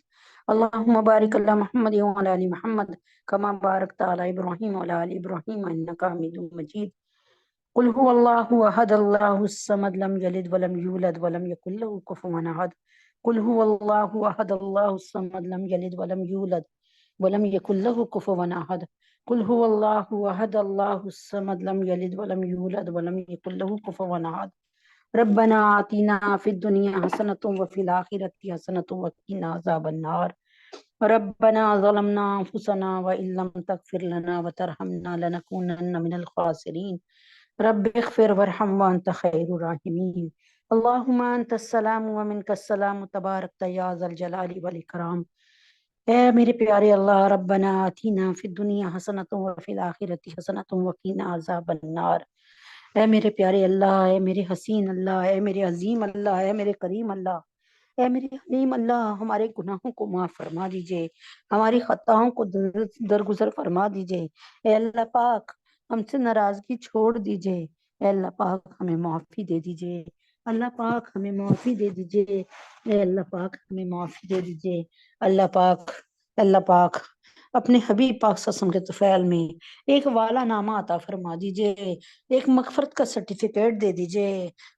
A: اللہم بارک علی محمد وعلی آل محمد کما بارکت علی ابراہیم وعلی آل ابراہیم انک حمید مجید. قل هو اللہ احد اللہ الصمد لم یلد ولم یولد ولم یکن له کفوا احد. قل هو اللہ احد اللہ الصمد لم یلد ولم یولد ولم یکن له کفوا احد قل هو اللہ احد اللہ الصمد لم یلد ولم یولد ولم یکن له کفوا احد ربنا آتنا فی الدنیا حسنۃ وفی الآخرۃ حسنۃ وقنا عذاب النار ربنا ظلمنا انفسنا وان لم تغفر لنا وترحمنا لنكونن من الخاسرین رب اغفر وارحم وانت خیر الراحمین اللہم انت السلام ومنک السلام تبارک یا ذا الجلال والاکرام۔ اے میرے پیارے اللہ، ربنا آتینا فی الدنیا حسنۃ وفی الآخرۃ حسنۃ وقنا عذاب النار۔ اے میرے پیارے اللہ، اے میرے حسین اللہ، اے میرے عظیم اللہ، اے میرے کریم اللہ، اے میرے حلیم اللہ، ہمارے گناہوں کو معاف فرما دیجئے، ہماری خطاؤں کو درگزر فرما دیجئے۔ اے اللہ پاک، ہم سے ناراضگی چھوڑ دیجئے۔ اے اللہ پاک، ہمیں معافی دے دیجئے۔ اللہ پاک ہمیں معافی دے دیجئے۔ اے اللہ پاک ہمیں معافی دے دیجئے۔ اللہ پاک اپنے حبیب پاک صلی اللہ علیہ وسلم کے طفیل میں ایک والا نامہ عطا فرما دیجئے، ایک مغفرت کا سرٹیفکیٹ دے دیجئے،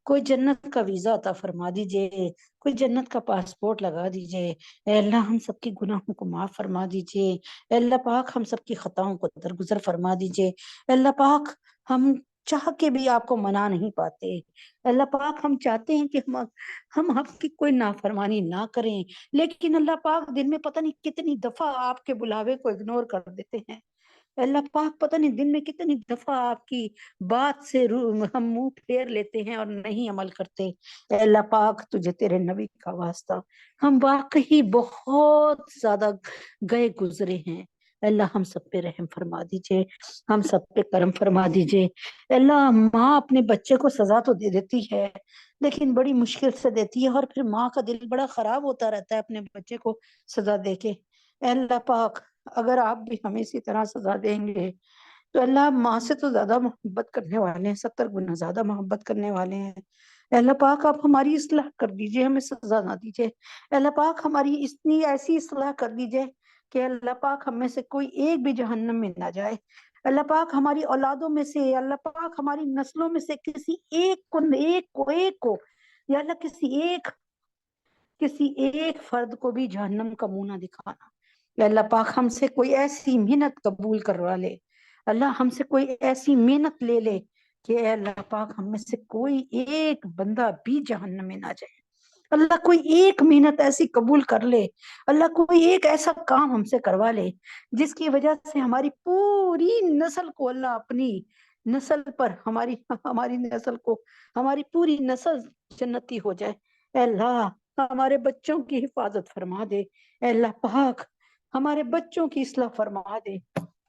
A: کوئی جنت کا ویزا عطا فرما دیجئے، کوئی جنت کا پاسپورٹ لگا دیجئے۔ اے اللہ ہم سب کی گناہوں کو معاف فرما دیجئے۔ اے اللہ پاک ہم سب کی خطاؤں کو درگزر فرما دیجئے۔ اے اللہ پاک ہم چاہ کے بھی آپ کو منا نہیں پاتے۔ اے اللہ پاک ہم چاہتے ہیں کہ ہم آپ کی کوئی نافرمانی نہ کریں، لیکن اللہ پاک دن میں پتہ نہیں کتنی دفعہ آپ کے بلاوے کو اگنور کر دیتے ہیں۔ اللہ پاک پتہ نہیں دن میں کتنی دفعہ آپ کی بات سے ہم منہ پھیر لیتے ہیں اور نہیں عمل کرتے۔ اے اللہ پاک تجھے تیرے نبی کا واسطہ ہم واقعی بہت زیادہ گئے گزرے ہیں۔ اے اللہ ہم سب پہ رحم فرما دیجئے، ہم سب پہ کرم فرما دیجئے۔ اے اللہ ماں اپنے بچے کو سزا تو دے دیتی ہے، لیکن بڑی مشکل سے دیتی ہے، اور پھر ماں کا دل بڑا خراب ہوتا رہتا ہے اپنے بچے کو سزا دے کے۔ اے اللہ پاک اگر آپ بھی ہمیں اسی طرح سزا دیں گے تو اللہ ماں سے تو زیادہ محبت کرنے والے ہیں، 70 گنا زیادہ محبت کرنے والے ہیں۔ اے اللہ پاک آپ ہماری اصلاح کر دیجئے، ہمیں سزا نہ دیجئے۔ اے اللہ پاک ہماری اتنی ایسی اصلاح کر دیجئے کہ اللہ پاک ہم میں سے کوئی ایک بھی جہنم میں نہ جائے۔ اللہ پاک ہماری اولادوں میں سے، اللہ پاک ہماری نسلوں میں سے کسی ایک کو یا اللہ کسی ایک فرد کو بھی جہنم کا منہ نہ دکھانا۔ یا اللہ پاک ہم سے کوئی ایسی محنت قبول کروا لے، اللہ ہم سے کوئی ایسی محنت لے لے کہ اے اللہ پاک ہم میں سے کوئی ایک بندہ بھی جہنم میں نہ جائے۔ اللہ کوئی ایک محنت ایسی قبول کر لے، اللہ کوئی ایک ایسا کام ہم سے کروا لے جس کی وجہ سے ہماری پوری نسل کو اللہ اپنی نسل پر ہماری نسل کو ہماری پوری نسل جنتی ہو جائے۔ اے اللہ ہمارے بچوں کی حفاظت فرما دے۔ اے اللہ پاک ہمارے بچوں کی اصلاح فرما دے۔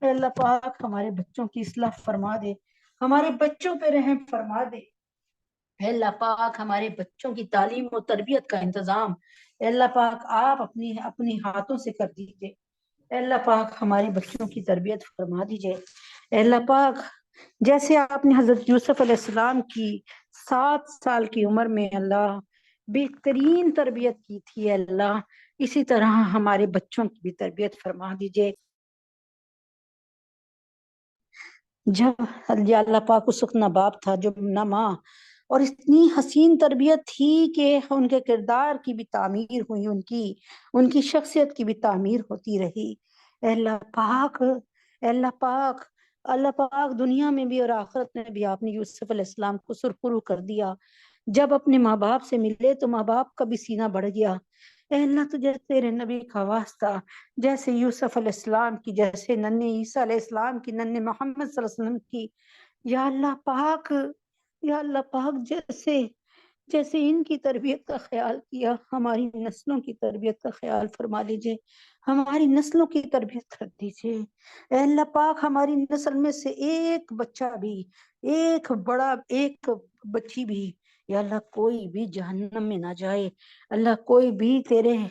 A: اے اللہ پاک ہمارے بچوں کی اصلاح فرما دے، ہمارے بچوں پہ رحم فرما دے۔ اے اللہ پاک ہمارے بچوں کی تعلیم و تربیت کا انتظام اے اللہ پاک آپ اپنی ہاتھوں سے کر دیجئے۔ اے اللہ پاک ہمارے بچوں کی تربیت فرما دیجئے۔ اے اللہ پاک جیسے آپ نے حضرت یوسف علیہ السلام کی 7 سال کی عمر میں اللہ بہترین تربیت کی تھی، اے اللہ اسی طرح ہمارے بچوں کی بھی تربیت فرما دیجئے۔ جب یا اللہ پاک اس وقت نہ باپ تھا جو نہ ماں، اور اتنی حسین تربیت تھی کہ ان کے کردار کی بھی تعمیر ہوئی، ان کی شخصیت کی بھی تعمیر ہوتی رہی۔ اے اللہ پاک اللہ پاک دنیا میں بھی اور آخرت میں بھی آپ نے یوسف علیہ السلام کو سرخرو کر دیا۔ جب اپنے ماں باپ سے ملے تو ماں باپ کا بھی سینہ بڑھ گیا۔ اے اللہ تجھے تیرے نبی کا واسطہ جیسے یوسف علیہ السلام کی، جیسے ننھے عیسیٰ علیہ السلام کی، ننھے محمد صلی اللہ علیہ وسلم کی، یا اللہ پاک جیسے ان کی تربیت کا خیال کیا، ہماری نسلوں کی تربیت کا خیال فرما لیجئے، ہماری نسلوں کی تربیت کر دیجئے۔ اے اللہ پاک ہماری نسل میں سے ایک بچہ بھی، ایک بچی بھی، یا اللہ کوئی بھی جہنم میں نہ جائے۔ اللہ کوئی بھی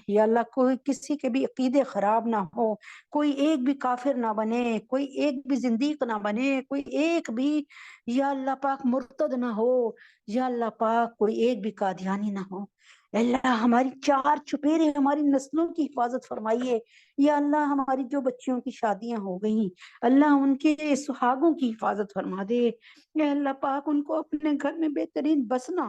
A: یا اللہ کوئی کسی کے بھی عقیدے خراب نہ ہو، کوئی ایک بھی کافر نہ بنے، کوئی ایک بھی زندیق نہ بنے، کوئی ایک بھی یا اللہ پاک مرتد نہ ہو، یا اللہ پاک کوئی ایک بھی قادیانی نہ ہو۔ اے اللہ ہماری 4 چپیرے ہماری نسلوں کی حفاظت فرمائیے۔ یا اللہ ہماری جو بچیوں کی شادیاں ہو گئیں اللہ ان کے سہاگوں کی حفاظت فرما دے۔ اے اللہ پاک ان کو اپنے گھر میں بہترین بسنا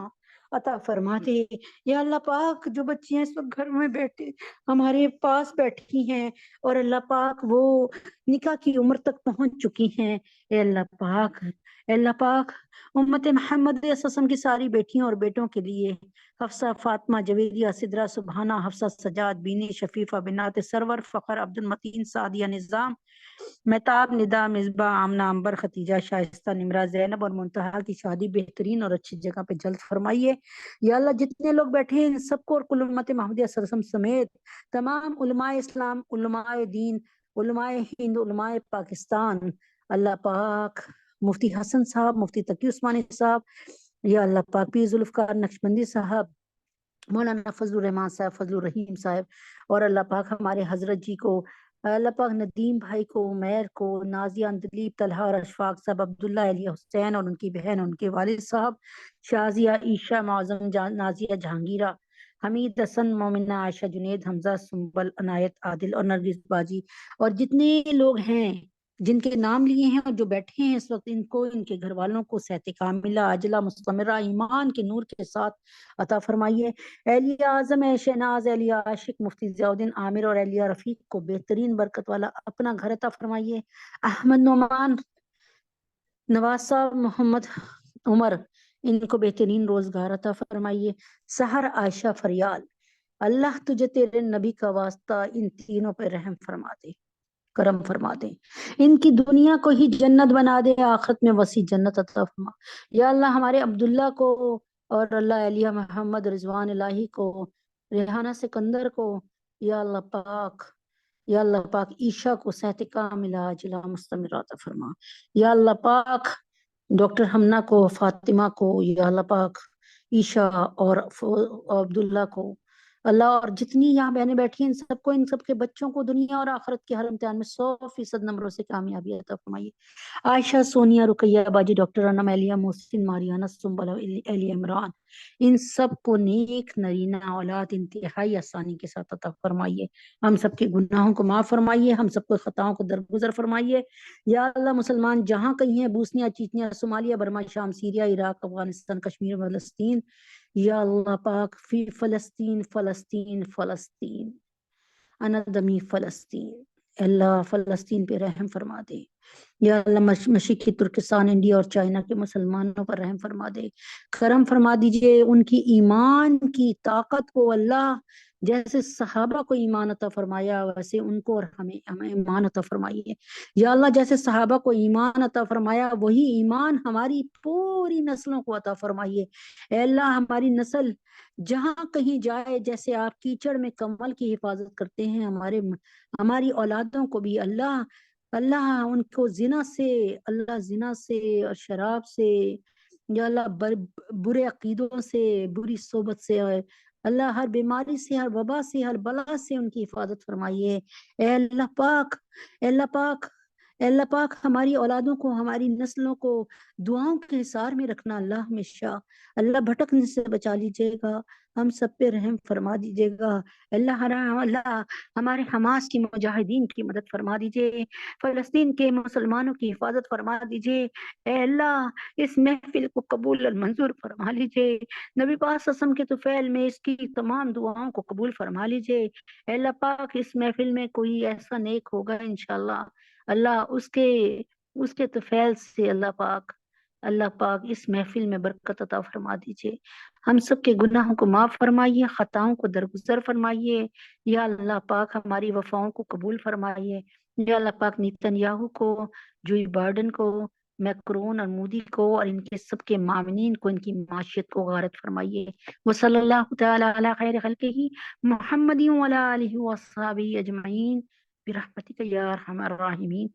A: عطا فرما دے۔ یا اللہ پاک جو بچیاں اس وقت گھر میں بیٹھے ہمارے پاس بیٹھی ہیں اور اللہ پاک وہ نکاح کی عمر تک پہنچ چکی ہیں، اے اللہ پاک امت محمد صلی اللہ علیہ وسلم کی ساری بیٹیوں اور بیٹوں کے لیے حفصہ، فاطمہ، جویریہ، سدرہ، سبحانہ، حفصہ، سجاد، بینی، شفیفہ، بنات سرور، فخر، عبد المتین، سعدیہ، نظام، مہتاب، ندا، مصباح، آمنہ، عنبر، ختیجہ، شائستہ، نمرہ، زینب اور منتہا کی شادی بہترین اور اچھی جگہ پہ جلد فرمائیے۔ یا اللہ جتنے لوگ بیٹھے ہیں ان سب کو اور کل امت محمدیہ صلی اللہ علیہ وسلم سمیت تمام علماء اسلام، علماء دین، علماء ہند، علماء پاکستان، اللہ پاک مفتی حسن صاحب، مفتی تقی عثمانی صاحب، یا اللہ پاک پیر ذوالفقار نقشبندی صاحب، مولانا فضل الرحمان صاحب، فضل الرحیم صاحب، اور اللہ پاک ہمارے حضرت جی کو، اللہ پاک ندیم بھائی کو، عمیر کو، نازیہ، اندلیب، طلحہ اور اشفاق صاحب، عبداللہ، علی حسین اور ان کی بہن، ان کے والد صاحب، شازیہ، عیشہ، معظم، نازیہ، جہانگیرہ، حمید، حسن، مومنہ، عائشہ، جنید، حمزہ، سنبل، عنایت، عادل اور نرگس باجی، اور جتنے لوگ ہیں جن کے نام لیے ہیں اور جو بیٹھے ہیں اس وقت، ان کو، ان کے گھر والوں کو صحت کاملہ عاجلہ مستمرہ ایمان کے نور کے ساتھ عطا فرمائیے۔ اہلیہ اعظم شہناز، اہلیہ عاشق مفتی ضیاء الدین عامر اور اہلیہ رفیق کو بہترین برکت والا اپنا گھر عطا فرمائیے۔ احمد نعمان، نواز صاحب، محمد عمر، ان کو بہترین روزگار عطا فرمائیے۔ سحر، عائشہ، فریال، اللہ تجھے تیرے نبی کا واسطہ ان تینوں پہ رحم فرما دے، کرم فرما دے، ان کی دنیا کو ہی جنت بنا دے، آخرت میں وسیع جنت عطا فرما۔ یا اللہ ہمارے عبداللہ کو اور اللہ علیہ محمد رضوان الہی کو، ریحانہ سکندر کو، یا اللہ پاک، یا اللہ پاک عیشہ کو صحت کاملہ عاجلہ مستمرہ عطا فرما۔ یا اللہ پاک ڈاکٹر ہمنا کو، فاطمہ کو، یا اللہ پاک عیشہ اور عبداللہ کو، اللہ اور جتنی یہاں بہنیں بیٹھی ہیں ان سب کو، ان سب کے بچوں کو دنیا اور آخرت کے ہر امتحان میں 100% نمبروں سے کامیابی عطا فرمائیے۔ عائشہ، سونیا، رقیہ باجی، ڈاکٹر انم، اہلیہ محسن، ماریانہ، سنبل، اہلیہ عمران، ان سب کو نیک نرینہ اولاد انتہائی آسانی کے ساتھ عطا فرمائیے۔ ہم سب کے گناہوں کو معاف فرمائیے، ہم سب کو خطاؤں کو درگزر فرمائیے۔ یا اللہ مسلمان جہاں کہیں ہیں، بوسنیا، چیچنیا، صومالیہ، برما، شام، سیریا، عراق، افغانستان، کشمیر، فلسطین، یا اللہ پاک فی فلسطین، فلسطین، فلسطین، انا دمی فلسطین، اللہ فلسطین پہ رحم فرما دے۔ یا اللہ مشرقی ترکستان، انڈیا اور چائنا کے مسلمانوں پر رحم فرما دے، کرم فرما دیجئے، ان کی ایمان کی طاقت کو اللہ جیسے صحابہ کو ایمان عطا فرمایا ویسے ان کو اور ہمیں ایمان عطا فرمائیے۔ یا اللہ جیسے صحابہ کو ایمان عطا فرمایا وہی ایمان ہماری پوری نسلوں کو عطا فرمائیے۔ اے اللہ ہماری نسل جہاں کہیں جائے، جیسے آپ کیچڑ میں کمل کی حفاظت کرتے ہیں، ہماری اولادوں کو بھی اللہ ان کو زنا سے اور شراب سے، یا اللہ برے عقیدوں سے، بری صحبت سے، اللہ ہر بیماری سے، ہر وبا سے، ہر بلا سے ان کی حفاظت فرمائیے۔ اے اللہ پاک، اے اللہ پاک، اے اللہ پاک ہماری اولادوں کو، ہماری نسلوں کو دعاؤں کے حصار میں رکھنا اللہ ہمیشہ، اللہ بھٹکنے سے بچا لیجیے گا، ہم سب پہ رحم فرما دیجیے گا۔ اللہ ہمارے حماس کی مجاہدین کی مدد فرما دیجیے، فلسطین کے مسلمانوں کی حفاظت فرما دیجیے۔ اے اللہ اس محفل کو قبول اور منظور فرما لیجیے، نبی پاک صلی اللہ علیہ وسلم کے طفیل میں اس کی تمام دعاؤں کو قبول فرما لیجیے۔ اے اللہ پاک اس محفل میں کوئی ایسا نیک ہوگا انشاءاللہ، اللہ اس کے طفیل سے اللہ پاک اس محفل میں برکت عطا فرما دیجیے، ہم سب کے گناہوں کو معاف فرمائیے، خطاؤں کو درگزر فرمائیے۔ یا اللہ پاک ہماری وفاؤں کو قبول فرمائیے۔ یا اللہ پاک نیتن یاہو کو، جوئی بائیڈن کو، میکرون اور مودی کو اور ان کے سب کے معاونین کو، ان کی معاشیت کو غارت فرمائیے۔ وصلی اللہ تعالی علی خیر خلقہ محمد وعلی آلہ وصحبہ اجمعین برحمتک یا ارحم الراحمین۔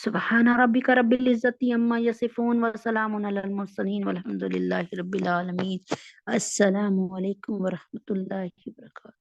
A: سبحان ربک رب العزت عما یصفون وسلام علی المرسلین والحمد للہ رب العالمین۔ السلام علیکم ورحمۃ اللہ وبرکاتہ۔